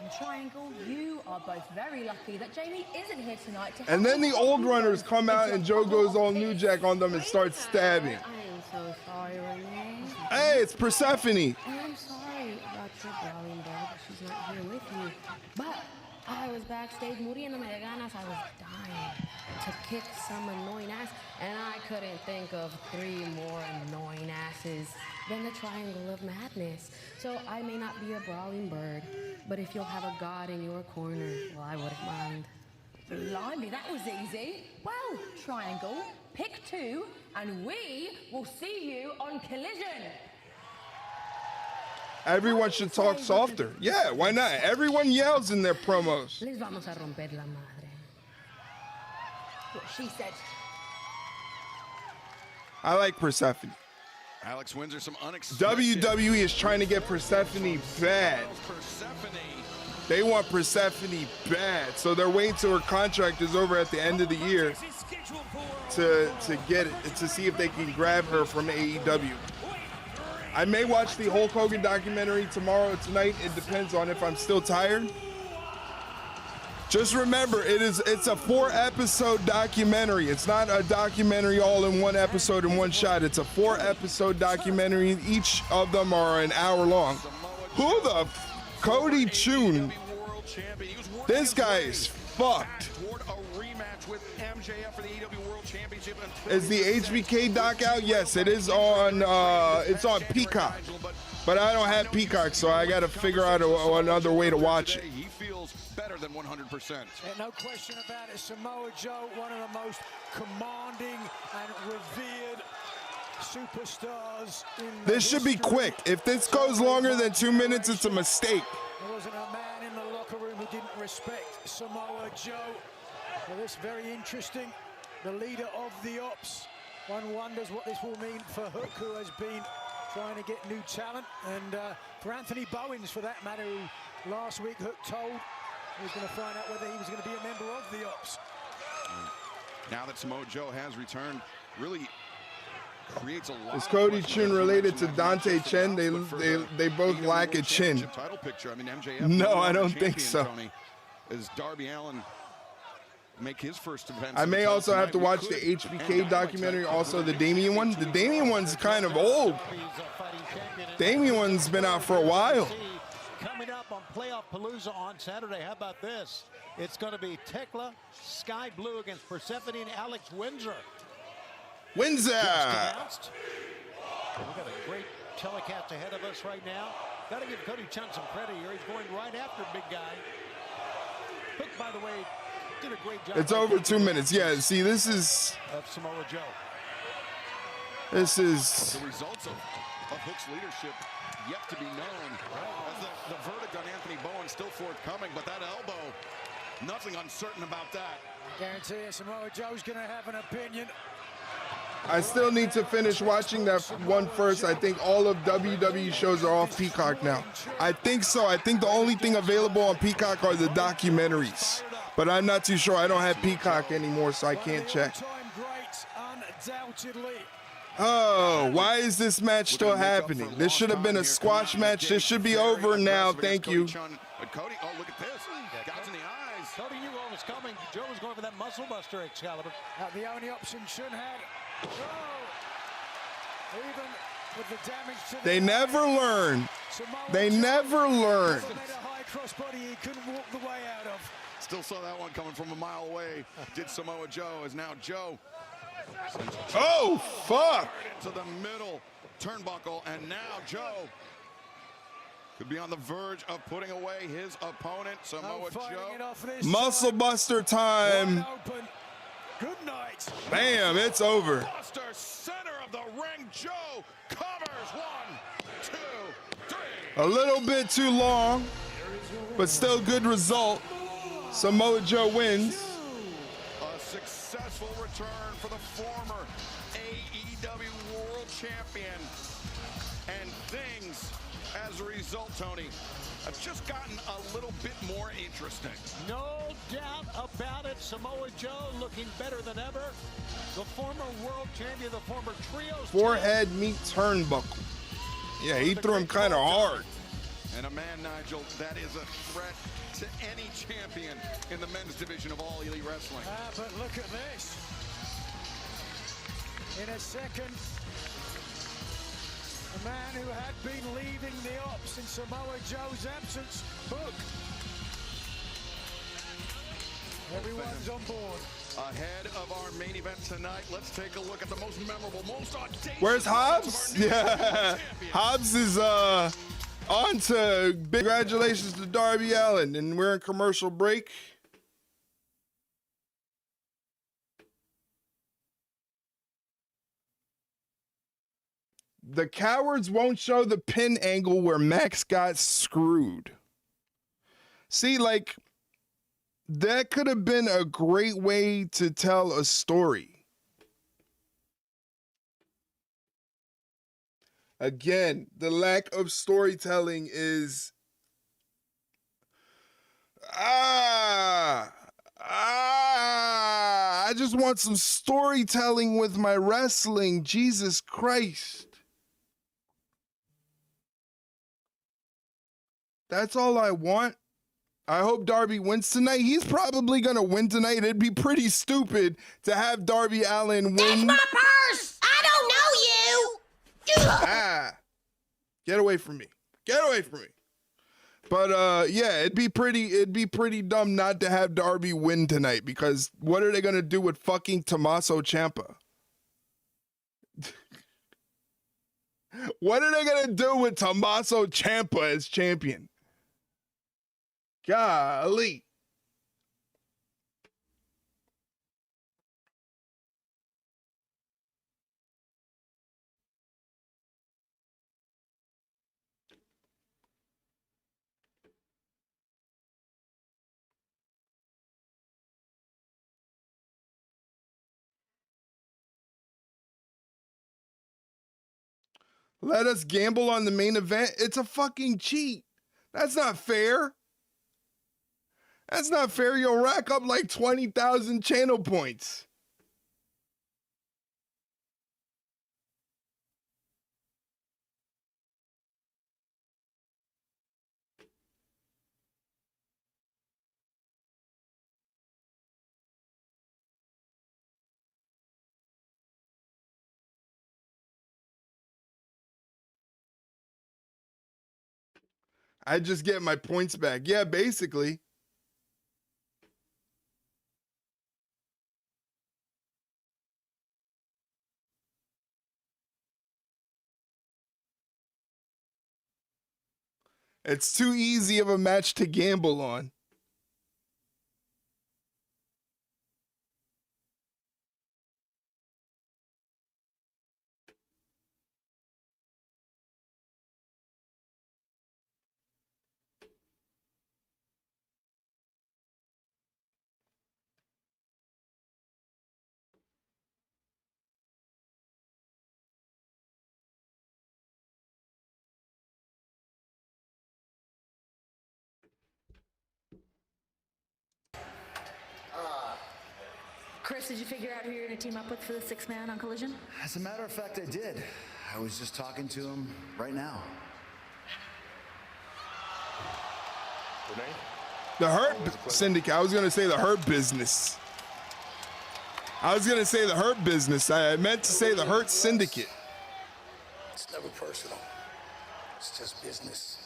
And Triangle, you are both very lucky that Jamie isn't here tonight to help. And then the old runners come out and Joe goes all New Jack on them and starts stabbing. I am so sorry, Renee. Hey, it's Persephone. I'm sorry about your darling dog. She's not here with you. But I was backstage muriéndome de ganas. I was dying to kick some annoying ass. And I couldn't think of 3 more annoying asses than the Triangle of Madness. So I may not be a brawling bird, but if you'll have a god in your corner, well, I wouldn't mind. Blimey, that was easy. Well, Triangle, pick 2, and we will see you on Collision. Everyone should talk softer. Yeah, why not? Everyone yells in their promos. Les vamos a romper la madre. What she said. I like Persephone. Alex Windsor, some unexpected. WWE is trying to get Persephone bad. They want Persephone bad. So they're waiting till her contract is over at the end of the year to get it, to see if they can grab her from AEW. I may watch the Hulk Hogan documentary tomorrow or tonight. It depends on if I'm still tired. Just remember, it's a 4-episode documentary. It's not a documentary all in one episode in one shot. It's a 4-episode documentary. Each of them are an hour long. Who the Cody Chun? This guy is fucked. match with MJF for the AEW World Championship. Is the HBK doc out? Yes, it is on. It's on Peacock, but I don't have Peacock, so I got to figure out another way to watch it. He feels better than 100%. And no question about it, Samoa Joe, one of the most commanding and revered superstars in This should be quick. If this goes longer than 2 minutes, it's a mistake. There wasn't a man in the locker room who didn't respect Samoa Joe. Well, this very interesting. The leader of the Ops. One wonders what this will mean for Hook, who has been trying to get new talent, and for Anthony Bowens, for that matter, who last week Hook told he was going to find out whether he was going to be a member of the Ops. Now that Samoa Joe has returned, really creates a lot. Is Cody Chin related to Dante Chen? They both lack a chin. Title picture. I mean, MJF. No, I don't think so. Tony, as Darby Allin make his first event. I may also have to watch the HBK documentary, also the Damien one. The Damien one's kind of old. Damien one's been out for a while. Coming up on Playoff Palooza on Saturday, how about this? It's going to be Tekla Sky Blue against Persephone and Alex Windsor. Windsor! Announced. We've got a great telecast ahead of us right now. Got to give Cody Chun some credit here. He's going right after big guy. Hook, by the way, did a great job. It's over 2 minutes. Yeah, see, this is... Of Samoa Joe. This is... The results of Hook's leadership yet to be known. As the verdict on Anthony Bowen still forthcoming, but that elbow, nothing uncertain about that. I guarantee you Samoa Joe's going to have an opinion. I still need to finish watching that one first. I think all of WWE shows are off Peacock now. I think so. I think the only thing available on Peacock are the documentaries. But I'm not too sure. I don't have Peacock anymore, so I can't check. Oh, why is this match still happening? This should have been a squash match. This should be over now. Thank you. Cody, oh, look at this. Gouged in the eyes. Cody knew what was coming. Joe was going for that muscle buster, Excalibur. The only option Shun had. Even with the damage to They never learn. They never learn. He couldn't walk the way out of. Still saw that one coming from a mile away. Did Samoa Joe, as now Joe. Oh, fuck. To the middle turnbuckle, and now Joe could be on the verge of putting away his opponent, Samoa Joe. Muscle buster time. Good night. Bam, it's over. Buster, center of the ring. Joe covers 1, 2, 3. A little bit too long, but still good result. Samoa Joe wins. A successful return for the former AEW World Champion. And things, as a result, Tony, have just gotten a little bit more interesting. No doubt about it. Samoa Joe looking better than ever. The former world champion, the former trios. Forehead meet turnbuckle. Yeah, he threw him kind of hard. And a man, Nigel, that is a threat to any champion in the men's division of All Elite Wrestling. But look at this. In a second, a man who had been leading the Ops in Samoa Joe's absence, Hook. Everyone's on board. Ahead of our main event tonight, let's take a look at the most memorable, most audacious. Where's Hobbs? Yeah, Hobbs is on to big congratulations to Darby Allin, and we're in commercial break. The cowards won't show the pin angle where Max got screwed. See, like, that could have been a great way to tell a story. Again, the lack of storytelling is... I just want some storytelling with my wrestling. Jesus Christ. That's all I want. I hope Darby wins tonight. He's probably going to win tonight. It'd be pretty stupid to have Darby Allin win. That's my purse! I don't know you! Get away from me. Get away from me. But yeah, it'd be pretty dumb not to have Darby win tonight, because what are they gonna do with fucking Tommaso Ciampa? What are they gonna do with Tommaso Ciampa as champion? Golly. Let us gamble on the main event. It's a fucking cheat. That's not fair. That's not fair. You'll rack up like 20,000 channel points. I just get my points back. Yeah, basically. It's too easy of a match to gamble on. Chris, did you figure out who you're going to team up with for the 6-man on Collision? As a matter of fact, I did. I was just talking to him right now. The Hurt Syndicate. I was going to say the Hurt Business. I was going to say the Hurt Business. I meant to say the Hurt Syndicate. It's never personal. It's just business.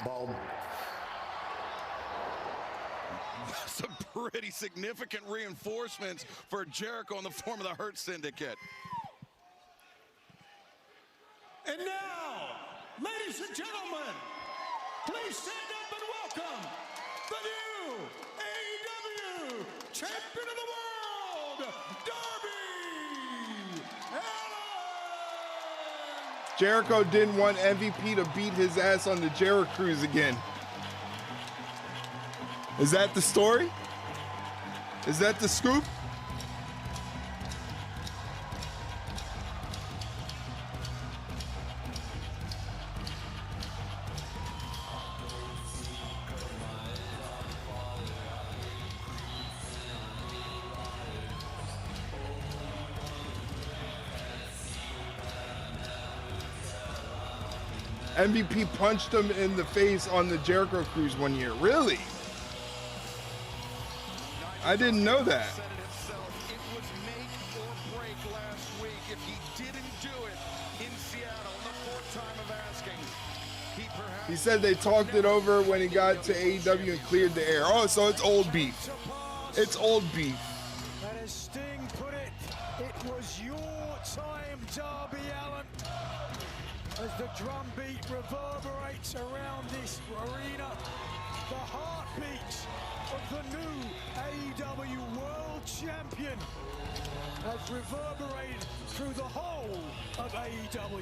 Bald. Some pretty significant reinforcements for Jericho in the form of the Hurt Syndicate. And now, ladies and gentlemen, please stand up and welcome the new AEW Champion of the World, Darby Allin! Jericho didn't want MVP to beat his ass on the Jericho Cruise again. Is that the story? Is that the scoop? MVP punched him in the face on the Jericho Cruise one year. Really? I didn't know that. It was make or break last week. If he didn't do it in Seattle, the fourth time of asking, he perhaps... He said they talked it over when he got to AEW and cleared the air. Oh, so it's old beef. It's old beef. And as Sting put it, it was your time, Darby Allin. As the drum beat reverberates around this arena, the heartbeat of the new AEW World Champion has reverberated through the whole of AEW.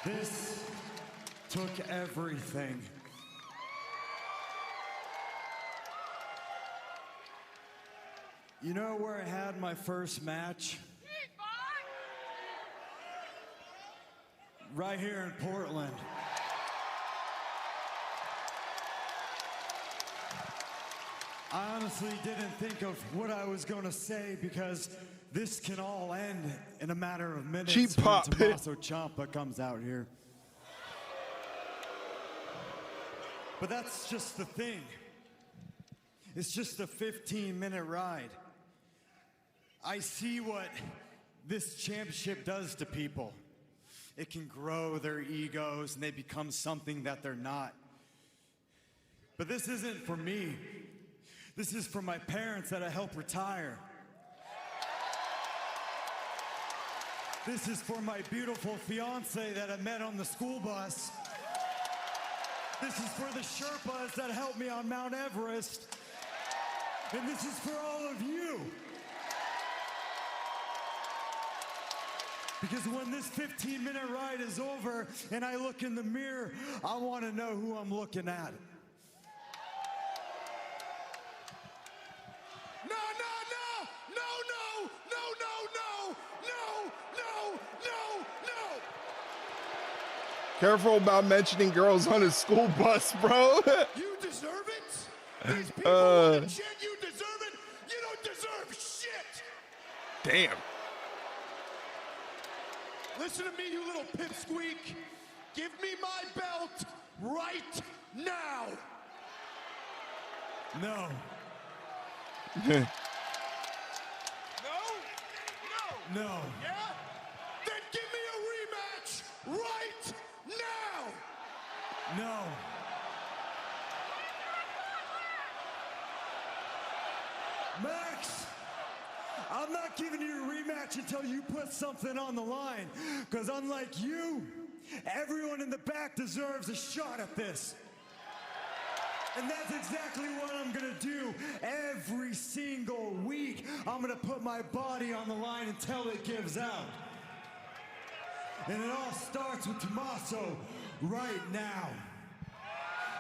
This took everything. You know where I had my first match? Right here in Portland. I honestly didn't think of what I was going to say because this can all end in a matter of minutes. Cheap pop. When Tommaso Ciampa comes out here. But that's just the thing. It's just a 15-minute ride. I see what this championship does to people. It can grow their egos and they become something that they're not. But this isn't for me. This is for my parents that I helped retire. This is for my beautiful fiance that I met on the school bus. This is for the Sherpas that helped me on Mount Everest. And this is for all of you. Because when this 15-minute ride is over and I look in the mirror, I want to know who I'm looking at. Careful about mentioning girls on a school bus, bro. You deserve it. These people want to chant you deserve it. You don't deserve shit. Damn. Listen to me, you little pipsqueak. Give me my belt right now. No. No? No. Yeah? Then give me a rematch right now. No. Max, I'm not giving you a rematch until you put something on the line. Because unlike you, everyone in the back deserves a shot at this. And that's exactly what I'm going to do every single week. I'm going to put my body on the line until it gives out. And it all starts with Tommaso right now.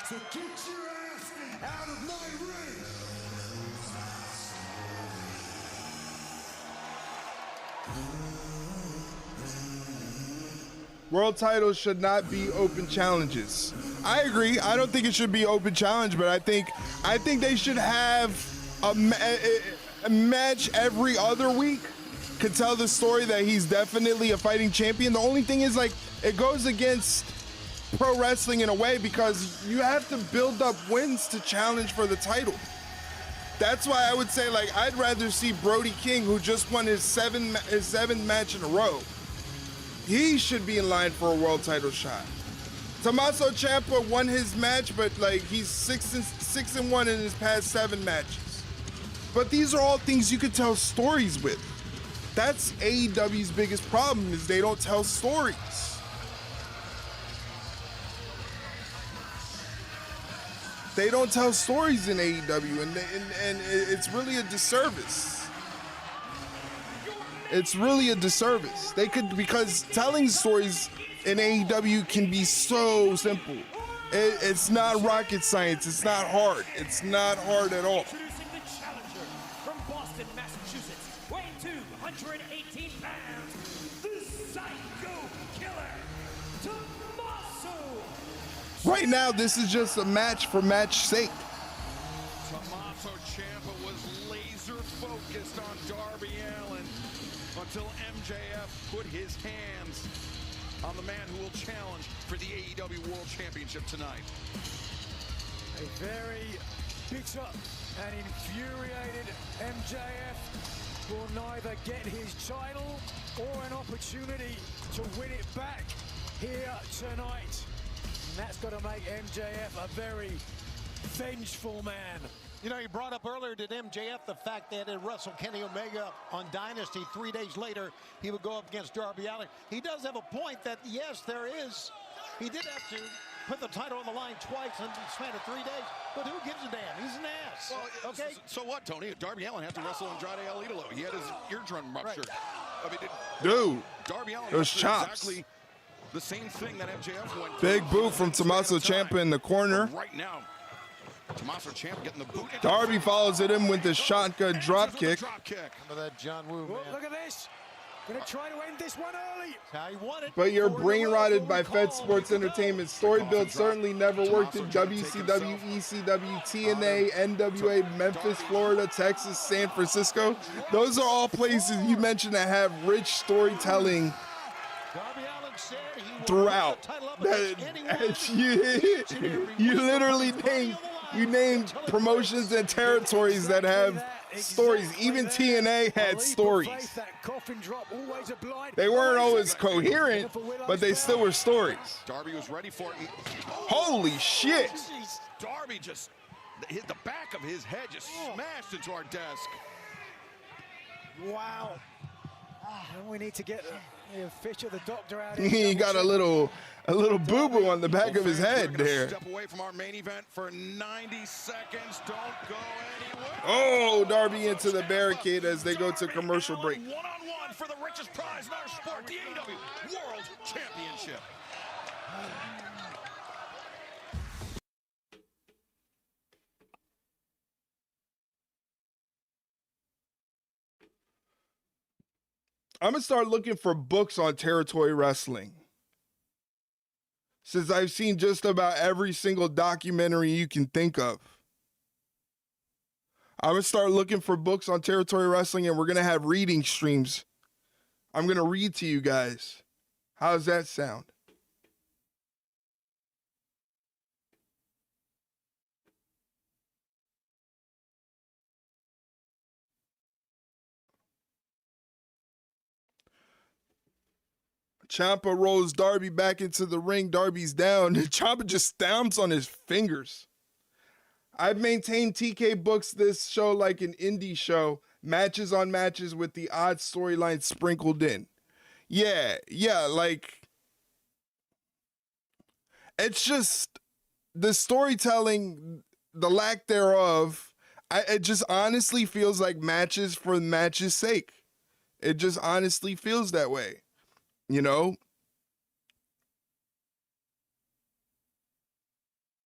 So get your ass out of my ring. World titles should not be open challenges. I agree. I don't think it should be open challenge, but I think they should have a match every other week. Could tell the story that he's definitely a fighting champion. The only thing is, like, it goes against pro wrestling in a way because you have to build up wins to challenge for the title. That's why I would say, like, I'd rather see Brody King, who just won his seventh match in a row. He should be in line for a world title shot. Tommaso Ciampa won his match, but like he's 6-1 in his past 7 matches. But these are all things you could tell stories with. That's AEW's biggest problem, is they don't tell stories. They don't tell stories in AEW, and it's really a disservice. It's really a disservice. They could, because telling stories in AEW can be so simple. It's not rocket science. It's not hard. It's not hard at all. Introducing the challenger from Boston, Massachusetts, weighing 218 pounds, the Psycho Killer, Tommaso. Right now, this is just a match for match sake. Tommaso Ciampa was laser focused on Darby Allin until MJF put his hands on the man who will challenge for the AEW World Championship tonight. A very bitter and infuriated MJF will neither get his title or an opportunity to win it back here tonight. And that's got to make MJF a very vengeful man. You know, you brought up earlier, did MJF, the fact that he wrestled Kenny Omega on Dynasty 3 days later, he would go up against Darby Allin. He does have a point that, yes, there is. He did have to put the title on the line twice in the span of 3 days, but who gives a damn? He's an ass. Well, okay. So what, Tony? Darby Allin had to wrestle Andrade El Idolo. He had his eardrum ruptured. I mean, dude, Darby Allin those chops. exactly the same thing that MJF went Big boot from Tommaso Ciampa in the corner. Right now, Tommaso Ciampa getting the boot. Darby follows it in with the shotgun drop kick. Remember that John Woo, man. Look at this. Gonna try to end this one early. How he won it. But you're brain rotted by Fed Sports Entertainment. Story build certainly never worked in WCW, ECW, TNA, NWA, Memphis, Florida, Texas, San Francisco. Those are all places you mentioned that have rich storytelling throughout. You literally named promotions and territories that have stories. Even TNA had stories. They weren't always coherent, but they still were stories. Darby was ready for it. Holy shit! Darby just hit the back of his head, just smashed into our desk. Wow. And we need to get the Fisher, the doctor, out here. He got a little boo-boo on the back of his head there. Step away from our main event for 90 seconds. Don't go anywhere. Oh, Darby into the barricade as they go to commercial break. One-on-one for the richest prize in our sport, the AEW World Championship. I'm going to start looking for books on territory wrestling, since I've seen just about every single documentary you can think of. I'm going to start looking for books on territory wrestling, and we're going to have reading streams. I'm going to read to you guys. How does that sound? Ciampa rolls Darby back into the ring. Darby's down. Ciampa just stamps on his fingers. I've maintained TK books this show like an indie show. Matches on matches with the odd storyline sprinkled in. Yeah, like, it's just the storytelling, the lack thereof, it just honestly feels like matches for matches' sake. It just honestly feels that way. You know,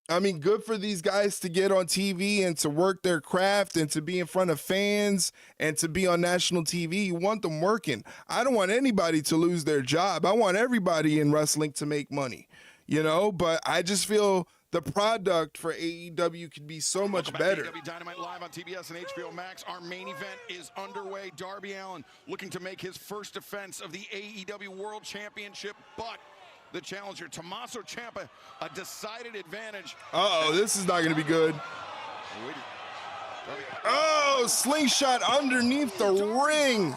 I mean, good for these guys to get on TV and to work their craft and to be in front of fans and to be on national TV. You want them working. I don't want anybody to lose their job. I want everybody in wrestling to make money, you know, but I just feel the product for AEW could be so much better. AEW Dynamite live on TBS and HBO Max. Our main event is underway. Darby Allin looking to make his first defense of the AEW World Championship, but the challenger, Tommaso Ciampa, a decided advantage. Uh-oh, this is not going to be good. Oh, slingshot underneath the ring.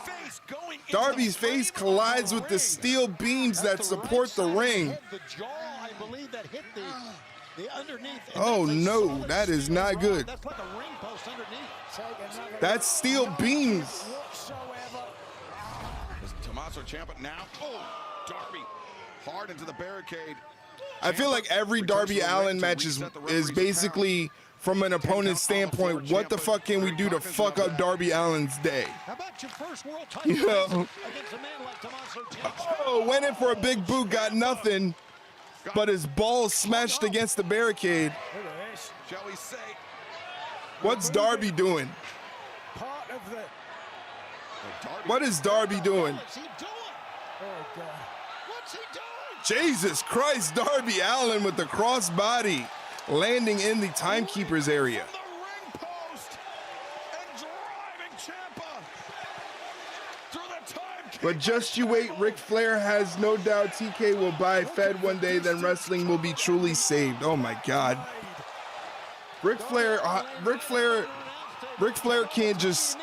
Darby's face collides with the steel beams that support the ring. The jaw, I believe, that hit the underneath. Oh no, that is not good. That's like a ring post underneath. That's steel beams. Tommaso Ciampa now. Oh, Darby hard into the barricade. I feel like every Darby Allin match is basically, from an opponent's standpoint, what the fuck can we do to fuck up Darby Allin's day? How about your first world title You know? against a man like Tommaso Ciampa? Oh, went in for a big boot, got nothing, but his balls smashed against the barricade. Shall we say? What's Darby doing? Part of the... What is Darby doing? What's he doing? Oh, God. What's he doing? Jesus Christ, Darby Allin with the crossbody landing in the timekeeper's area. But just you wait, Ric Flair has no doubt TK will buy Fed one day, then wrestling will be truly saved. Oh my God. Ric Flair can't just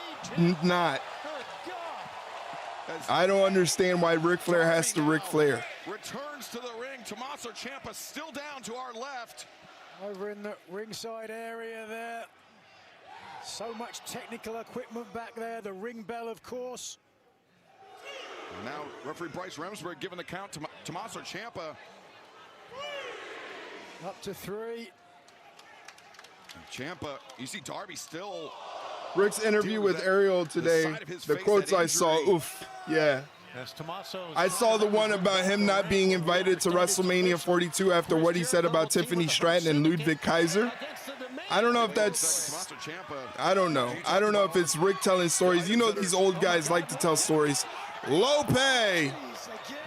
not. I don't understand why Ric Flair has to Ric Flair. Returns to the ring. Tommaso Ciampa still down to our left. Over in the ringside area there. So much technical equipment back there. The ring bell, of course. And now referee Bryce Remsburg giving the count to Tommaso Ciampa. Up to 3. Ciampa, you see Darby still. Rick's interview with Ariel today, the quotes I saw, oof, yeah. I saw the one about him not being invited to WrestleMania 42 after what he said about Tiffany Stratton and Ludwig Kaiser. I don't know if that's, I don't know. I don't know if it's Rick telling stories. You know these old guys like to tell stories. Lope!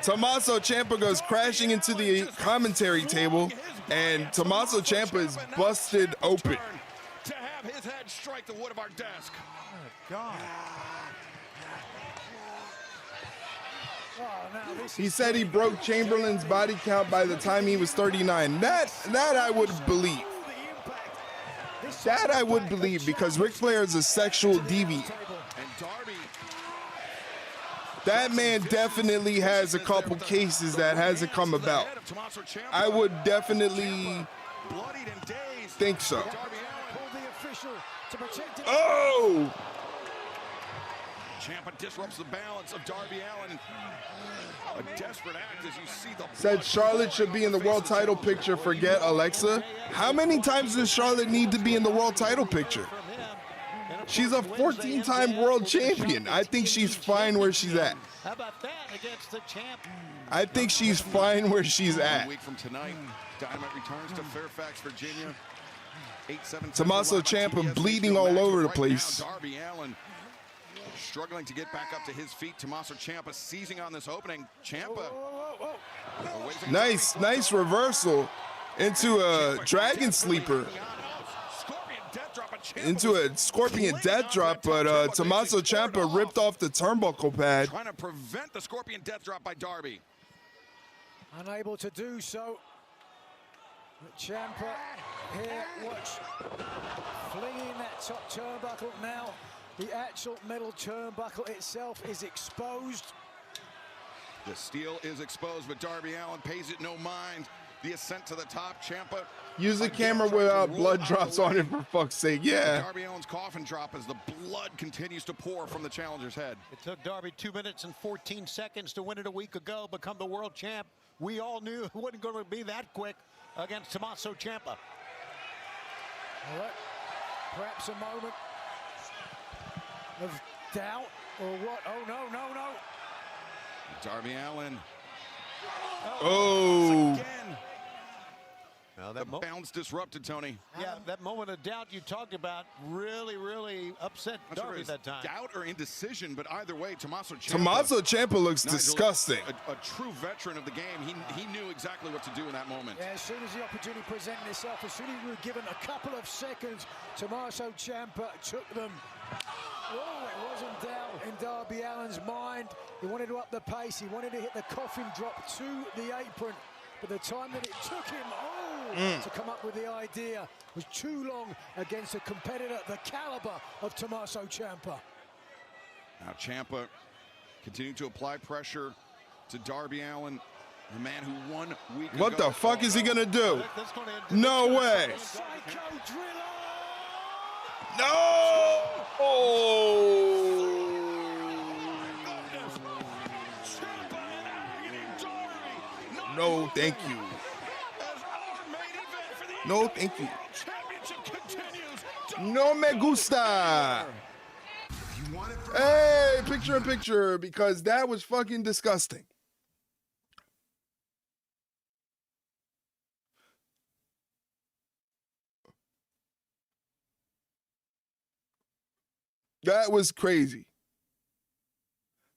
Tommaso Ciampa goes crashing into the commentary table, and Tommaso Ciampa is busted open. To have his head strike the wood of our desk. Oh, God. He said he broke Chamberlain's body count by the time he was 39. That I would believe. That I would believe, because Ric Flair is a sexual deviant. That man definitely has a couple cases that hasn't come about. I would definitely think so. Oh! Ciampa disrupts the balance of Darby Allin. A desperate act as you see the Said Charlotte should be in the world title picture. Forget Alexa. How many times does Charlotte need to be in the world title picture? She's a 14-time world champion. I think she's fine where she's at. How about that against the champ? I think she's fine where she's at. A week from tonight, Dynamite returns to Fairfax, Virginia. Tommaso Ciampa bleeding all over the place. Darby Allin struggling to get back up to his feet. Tommaso Ciampa seizing on this opening. Ciampa. Nice reversal into a dragon sleeper. Into a scorpion death drop, but Tommaso Ciampa ripped off the turnbuckle pad. Trying to prevent the scorpion death drop by Darby. Unable to do so. But Ciampa here, watch, flinging that top turnbuckle now. The actual metal turnbuckle itself is exposed. The steel is exposed, but Darby Allin pays it no mind. The ascent to the top, Ciampa. Use the camera without blood drops on it, for fuck's sake. Yeah. Darby Allin's coffin drop as the blood continues to pour from the challenger's head. It took Darby 2 minutes and 14 seconds to win it a week ago, become the world champ. We all knew it wasn't going to be that quick against Tommaso Ciampa. All right. Perhaps a moment of doubt or what? Oh, no. Darby Allin. Oh. Again. Now that bounce disrupted, Tony. Yeah, that moment of doubt you talked about really upset Darby that time. Doubt or indecision, but either way, Tommaso Ciampa looks disgusting. A true veteran of the game. He knew exactly what to do in that moment. Yeah, as soon as the opportunity presented itself, as soon as we were given a couple of seconds, Tommaso Ciampa took them. Oh, it wasn't doubt in Darby Allin's mind. He wanted to up the pace. He wanted to hit the coffin drop to the apron. But the time that it took him, to come up with the idea was too long against a competitor the caliber of Tommaso Ciampa. Now Ciampa continuing to apply pressure to Darby Allin, the man who won week ago. What the fuck is he gonna do? No way. No! Oh! No, thank you. No, thank you. No me gusta. Hey, picture in picture, because that was fucking disgusting. That was crazy.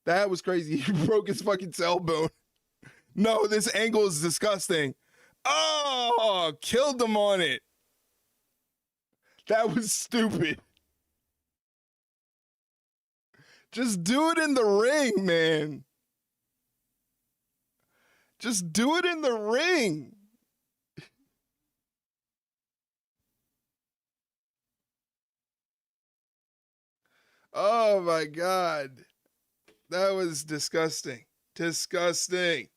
That was crazy. He broke his fucking tailbone. No, this angle is disgusting. Oh, killed him on it. That was stupid. Just do it in the ring, man. Just do it in the ring. Oh my God. That was disgusting. Disgusting.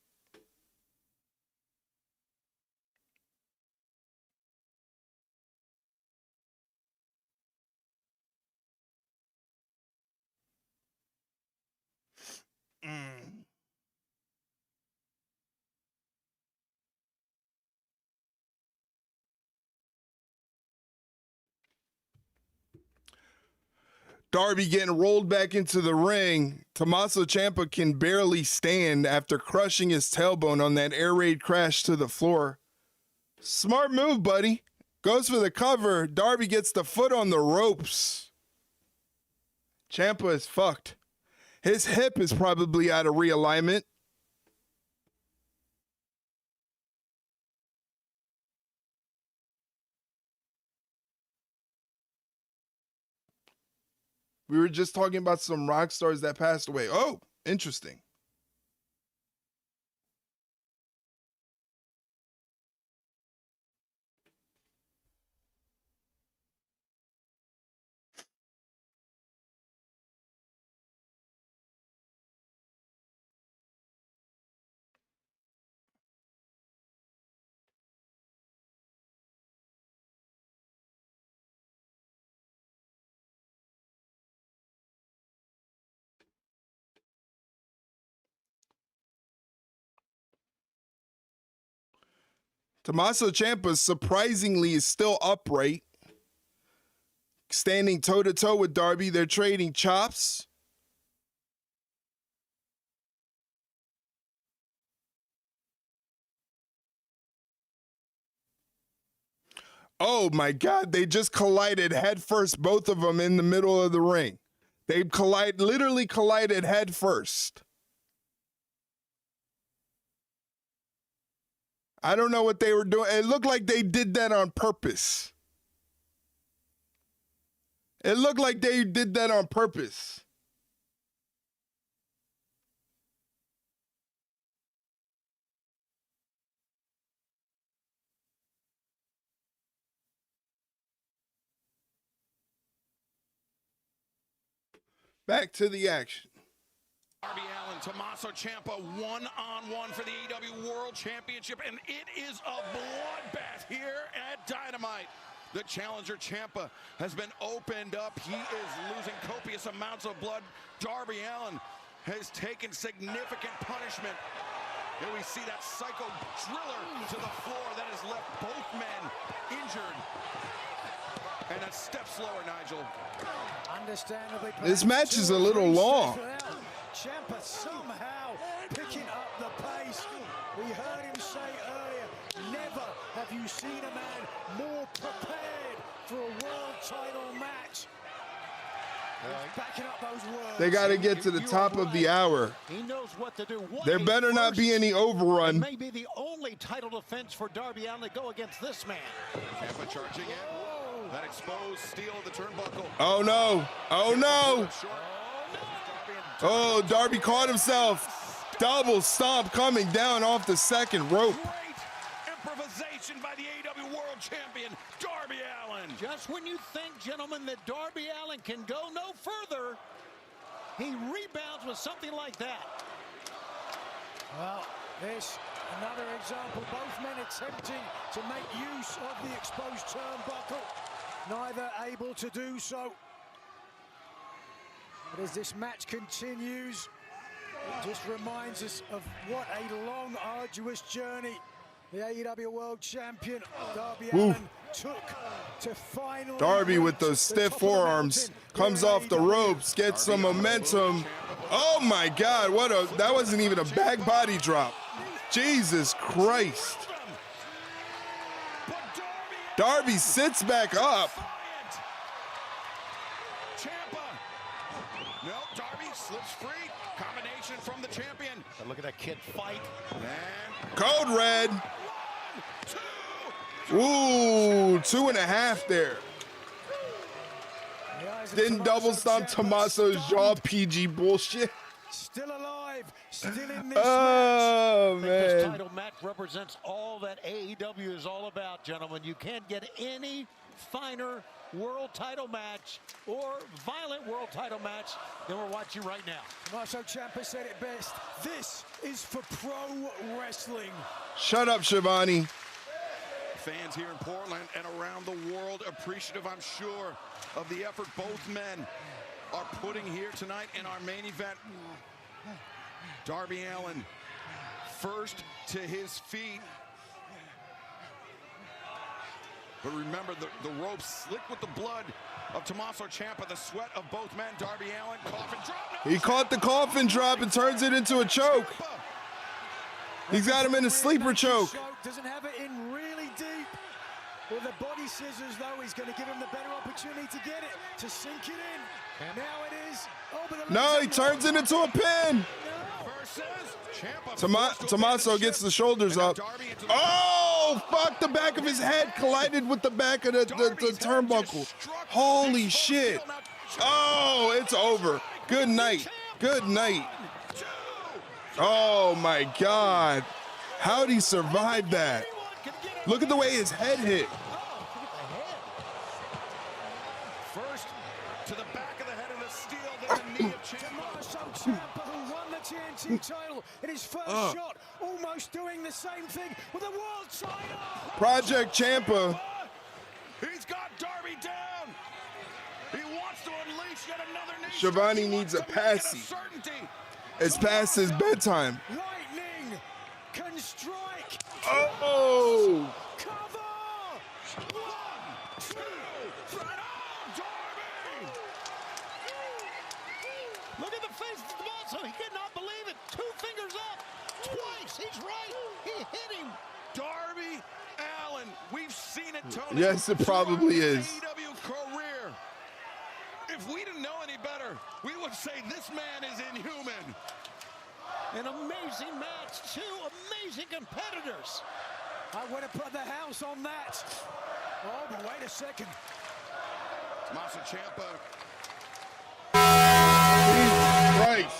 Darby getting rolled back into the ring. Tommaso Ciampa can barely stand after crushing his tailbone on that air raid crash to the floor. Smart move, buddy. Goes for the cover. Darby gets the foot on the ropes. Ciampa is fucked. His hip is probably out of realignment. We were just talking about some rock stars that passed away. Oh, interesting. Tommaso Ciampa surprisingly is still upright. Standing toe-to-toe with Darby. They're trading chops. Oh my God, they just collided head first, both of them in the middle of the ring. They literally collided head first. I don't know what they were doing. It looked like they did that on purpose. It looked like they did that on purpose. Back to the action. Darby Allin, Tommaso Ciampa, one-on-one for the AEW World Championship, and it is a bloodbath here at Dynamite. The challenger Ciampa has been opened up. He is losing copious amounts of blood. Darby Allin has taken significant punishment. Here we see that psycho driller to the floor that has left both men injured. And a step slower, Nigel. Understandably, this match is a little long. Ciampa somehow picking up the pace. We heard him say earlier, never have you seen a man more prepared for a world title match. Backing up those words. They got to get to the top of the hour. He knows what to do. There better not be any overrun. Maybe the only title defense for Darby Allin to go against this man. Ciampa charging in. That exposed steel of the turnbuckle. Oh no! Oh no! Oh, Darby caught himself. Double stomp coming down off the second rope. Great improvisation by the AEW World Champion, Darby Allin. Just when you think, gentlemen, that Darby Allin can go no further, he rebounds with something like that. Well, this, another example, both men attempting to make use of the exposed turnbuckle. Neither able to do so. But as this match continues, it just reminds us of what a long, arduous journey the AEW World Champion Darby Allin took to finally. Darby with those stiff forearms comes off the ropes, gets some momentum. Oh my God, that wasn't even a back body drop. Jesus Christ. Darby sits back up. Ciampa. No, Darby slips free. Combination from the champion. But look at that kid fight. And Code red. 1, 2. Ooh, 2.5 there. Didn't double stomp Tommaso's jaw PG bullshit. Still alive, still in this Oh, match. This man. title match represents all that AEW is all about, gentlemen. You can't get any finer world title match or violent world title match than we're watching right now. Tommaso Ciampa said it best. This is for pro wrestling. Shut up, Shivani. Fans here in Portland and around the world appreciative, I'm sure, of the effort both men are putting here tonight in our main event. Darby Allin first to his feet. But remember, the rope slick with the blood of Tommaso Ciampa, the sweat of both men. Darby Allin, coffin drop. He caught the coffin drop and turns it into a choke. He's got him in a sleeper choke. Doesn't have it in really deep. With the body scissors, though, he's going to give him the better opportunity to get it, to sink it in. And now it is. Oh, but No, he turns it into a pin. Tommaso gets the shoulders up. Oh, fuck, the back of his head collided with the back of the turnbuckle. Holy shit. Oh, it's over. Good night. Good night. Oh, my God. How'd he survive that? Look at the way his head hit. First to the back of the head of the steel, then the knee of Tommaso Ciampa, who won the TNT title in his first shot, almost doing the same thing with the world title. Project Ciampa. He's got Darby down. He wants to unleash yet another knee. Shivani needs a passy. It's past his bedtime. Lightning can strike. Oh! Cover! 1, 2, 3. Oh, Darby! Look at the face of Tommaso. He could not believe it. 2 fingers up. Twice. He's right. He hit him. Darby Allin. We've seen it, Tony. Yes, it probably is. AEW career. If we didn't know any better, we would say this man is inhuman. An amazing match. 2 amazing competitors. I would have put the house on that. Oh, but wait a second. Tommaso Ciampa. Jesus Christ.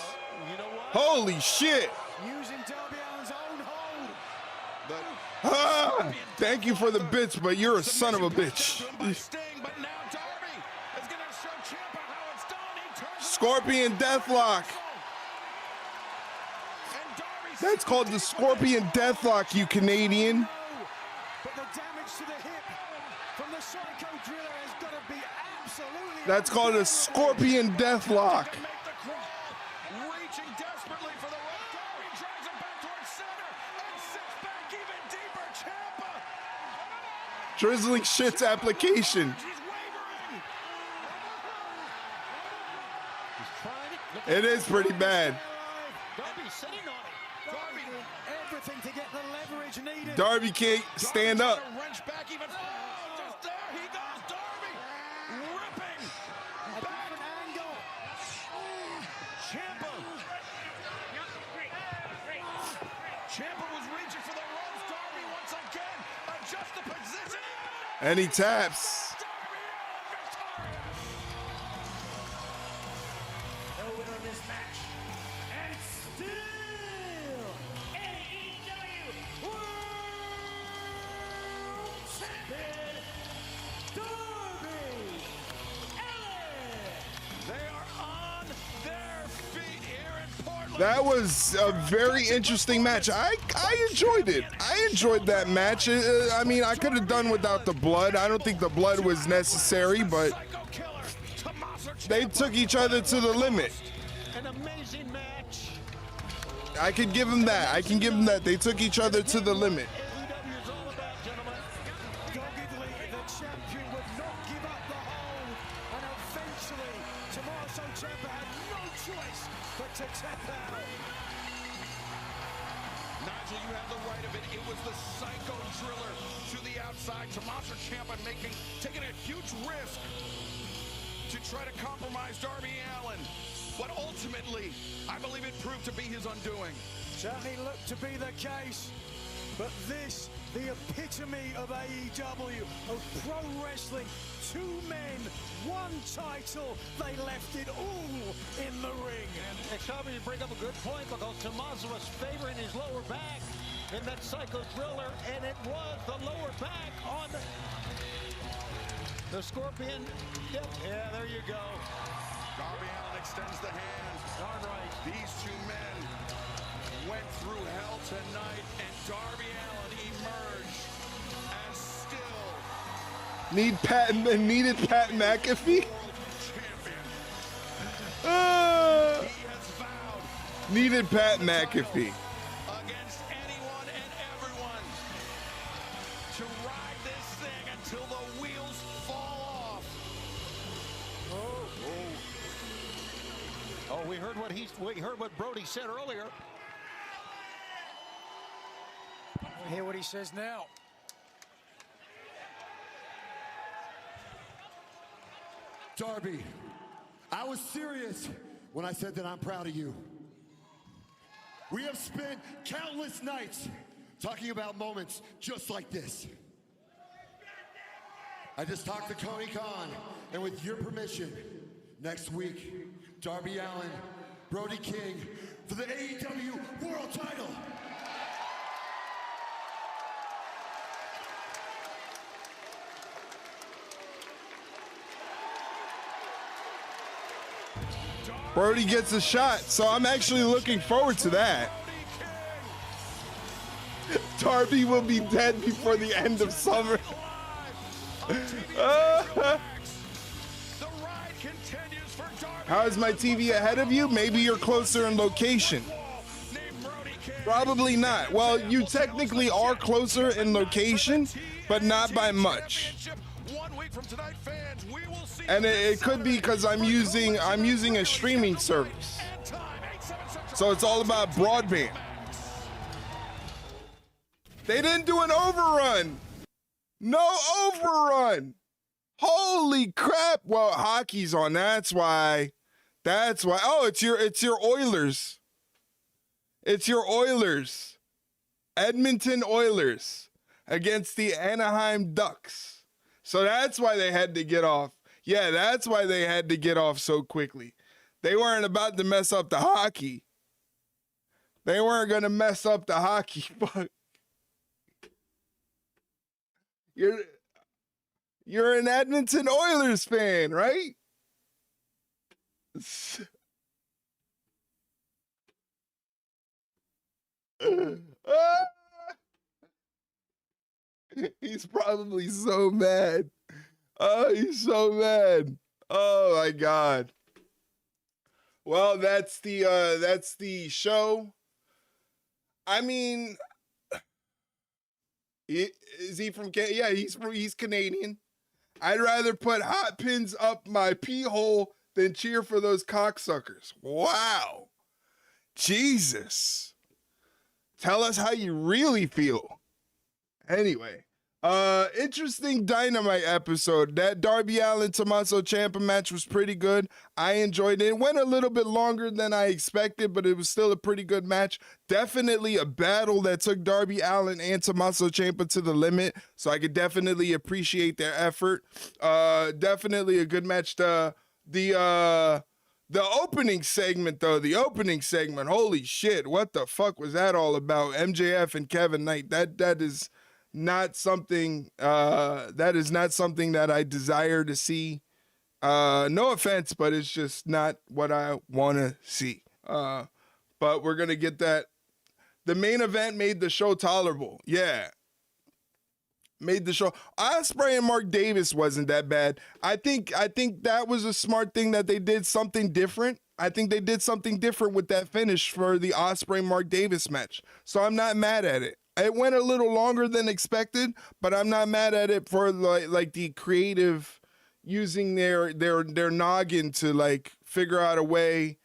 You know what? Holy shit. Using Darby Allin's own hold. Ah, thank you for the bits, but you're a son of a bitch. Scorpion Deathlock. That's called the Scorpion Deathlock, you Canadian. But the damage to the hip from the Psycho Driller has got to be absolutely. That's called a Scorpion Deathlock. Reaching desperately for the rope. Darby drives him back towards center and sits back even deeper. Ciampa. Drizzling shit's application. It is pretty bad. Darby sitting on it. Darby everything to get the leverage needed. Darby can't stand up. Wrench back even. Just there he goes. Darby ripping. A different angle. Ciampa. Ciampa was reaching for the ropes. Darby once again adjusts the position. And he taps. The winner of this match, and still AEW World Champion, Darby Allin. They are on their feet here in Portland. That was a very interesting match. I enjoyed it. I enjoyed that match. I mean, I could have done without the blood. I don't think the blood was necessary, but they took each other to the limit. An amazing match. I can give them that. I can give them that. They took each other to the limit. Doggedly, the champion would not give up the hold. And eventually, Tommaso Ciampa had no choice but to tap out. Nigel, you have the right of it. It was the Psycho Driller to the outside. Tommaso Ciampa taking a huge risk to try to compromise Darby Allin. But ultimately, I believe it proved to be his undoing. Certainly looked to be the case. But this, the epitome of AEW, of pro wrestling. 2 men, 1 title. They left it all in the ring. And Xavier, you bring up a good point because Tommaso was favoring his lower back in that Psycho Driller, and it was the lower back on the Scorpion. Yep. Yeah, there you go. Darby Allin extends the hand. Darn right. These 2 men went through hell tonight, and Darby Allin emerged as still Needed Pat McAfee. Needed Pat McAfee. against anyone and everyone to ride this thing until the Oh, we heard what Brody said earlier. We'll hear what he says now. Darby, I was serious when I said that I'm proud of you. We have spent countless nights talking about moments just like this. I just talked to Tony Khan, and with your permission, next week, Darby Allin, Brody King for the AEW World Title. Brody gets a shot, so I'm actually looking forward to that. Darby will be dead before the end of summer. How is my TV ahead of you? Maybe you're closer in location. Probably not. Well, you technically are closer in location, but not by much. And it could be because I'm using a streaming service. So it's all about broadband. They didn't do an overrun. No overrun. Holy crap. Well, hockey's on. That's why. Oh, it's your Oilers. It's your Oilers. Edmonton Oilers against the Anaheim Ducks. So that's why they had to get off. Yeah, that's why they had to get off so quickly. They weren't about to mess up the hockey. They weren't going to mess up the hockey, but you're an Edmonton Oilers fan, right? He's probably so mad. Oh, he's so mad. Oh my God. Well, that's the show. I mean, is he from Canada? Yeah, he's Canadian. I'd rather put hot pins up my pee hole than cheer for those cocksuckers. Wow. Jesus. Tell us how you really feel. Anyway, interesting Dynamite episode. That Darby Allin Tommaso Ciampa match was pretty good. I enjoyed it. It went a little bit longer than I expected, but it was still a pretty good match. Definitely a battle that took Darby Allin and Tommaso Ciampa to the limit, so I could definitely appreciate their effort. Definitely a good match. The opening segment, though, holy shit, what the fuck was that all about? MJF and Kevin Knight, that is not something that I desire to see. No offense, but it's just not what I want to see. But we're going to get that. The main event made the show tolerable. Yeah. Made the show. Ospreay and Mark Davis wasn't that bad. I think that was a smart thing that they did something different. I think they did something different with that finish for the Ospreay Mark Davis match. So I'm not mad at it. It went a little longer than expected, but I'm not mad at it for like the creative using their noggin to like figure out a way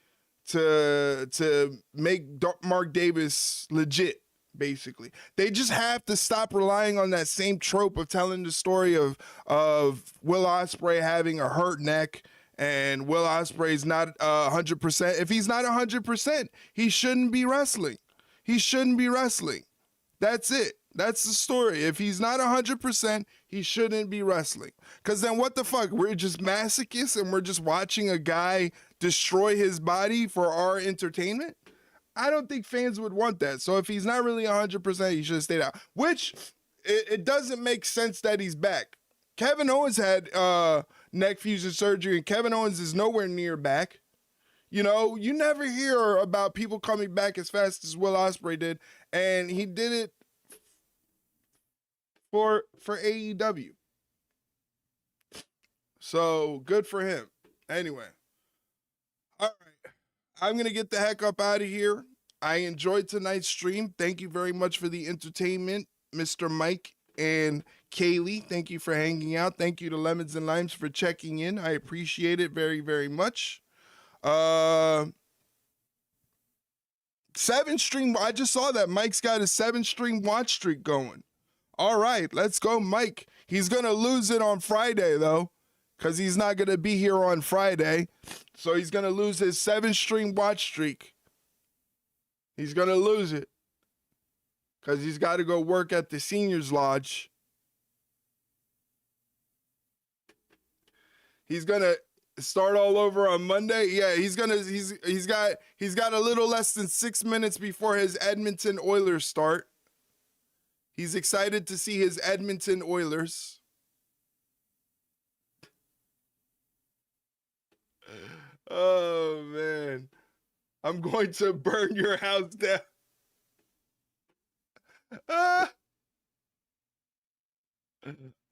to make Mark Davis legit. Basically, they just have to stop relying on that same trope of telling the story of Will Ospreay having a hurt neck and Will Ospreay's not 100%. If he's not 100%, he shouldn't be wrestling. He shouldn't be wrestling. That's it. That's the story. If he's not 100%, he shouldn't be wrestling. Because then what the fuck? We're just masochists and we're just watching a guy destroy his body for our entertainment? I don't think fans would want that. So if he's not really 100%, he should have stayed out. Which, it doesn't make sense that he's back. Kevin Owens had neck fusion surgery, and Kevin Owens is nowhere near back. You know, you never hear about people coming back as fast as Will Ospreay did, and he did it for AEW. So, good for him. Anyway. All right. I'm going to get the heck up out of here. I enjoyed tonight's stream. Thank you very much for the entertainment, Mr. Mike and Kaylee. Thank you for hanging out. Thank you to Lemons and Limes for checking in. I appreciate it very, very much. 7-stream. I just saw that Mike's got a 7-stream watch streak going. All right, let's go, Mike. He's going to lose it on Friday, though, because he's not going to be here on Friday. So he's going to lose his 7-stream watch streak. He's going to lose it because he's got to go work at the Seniors Lodge. He's going to start all over on Monday. Yeah, he's got a little less than 6 minutes before his Edmonton Oilers start. He's excited to see his Edmonton Oilers. Oh man, I'm going to burn your house down.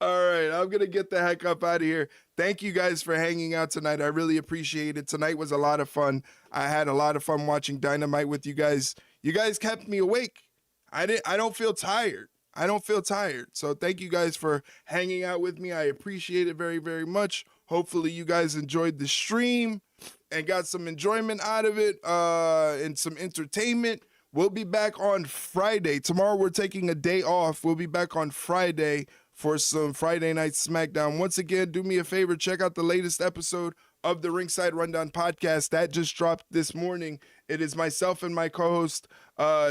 All right, I'm going to get the heck up out of here. Thank you guys for hanging out tonight. I really appreciate it. Tonight was a lot of fun. I had a lot of fun watching Dynamite with you guys. You guys kept me awake. I don't feel tired. I don't feel tired. So thank you guys for hanging out with me. I appreciate it very, very much. Hopefully you guys enjoyed the stream and got some enjoyment out of it and some entertainment. We'll be back on Friday. Tomorrow we're taking a day off. We'll be back on Friday for some Friday Night SmackDown. Once again, do me a favor, check out the latest episode of the Ringside Rundown podcast. That just dropped this morning. It is myself and my co-host,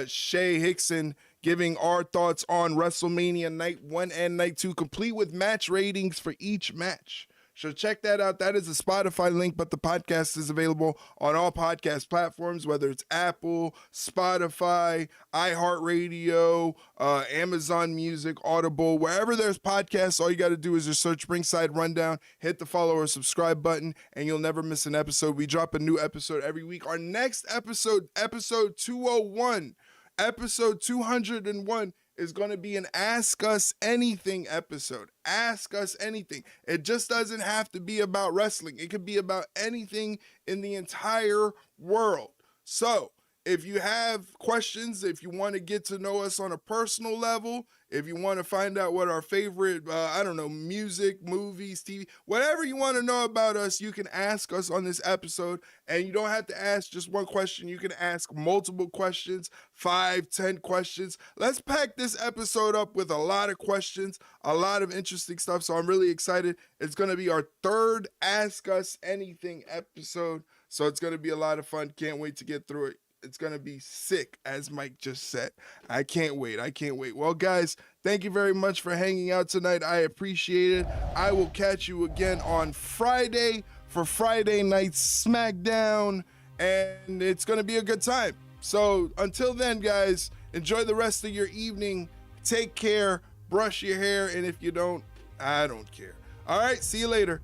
Shay Hickson, giving our thoughts on WrestleMania Night 1 and Night 2, complete with match ratings for each match. So check that out. That is a Spotify link, but the podcast is available on all podcast platforms, whether it's Apple, Spotify, iHeartRadio, Amazon Music, Audible, wherever there's podcasts. All you got to do is just search Ringside Rundown, hit the follow or subscribe button, and you'll never miss an episode. We drop a new episode every week. Our next episode, episode 201, episode 201, is going to be an Ask Us Anything episode. Ask Us Anything. It just doesn't have to be about wrestling. It could be about anything in the entire world. So if you have questions, if you want to get to know us on a personal level, if you want to find out what our favorite, music, movies, TV, whatever you want to know about us, you can ask us on this episode. And you don't have to ask just one question. You can ask multiple questions, 5, 10 questions. Let's pack this episode up with a lot of questions, a lot of interesting stuff. So I'm really excited. It's going to be our third Ask Us Anything episode. So it's going to be a lot of fun. Can't wait to get through it. It's going to be sick, as Mike just said. I can't wait. I can't wait. Well, guys, thank you very much for hanging out tonight. I appreciate it. I will catch you again on Friday for Friday Night SmackDown, and it's going to be a good time. So until then, guys, enjoy the rest of your evening. Take care. Brush your hair, and if you don't, I don't care. All right, see you later.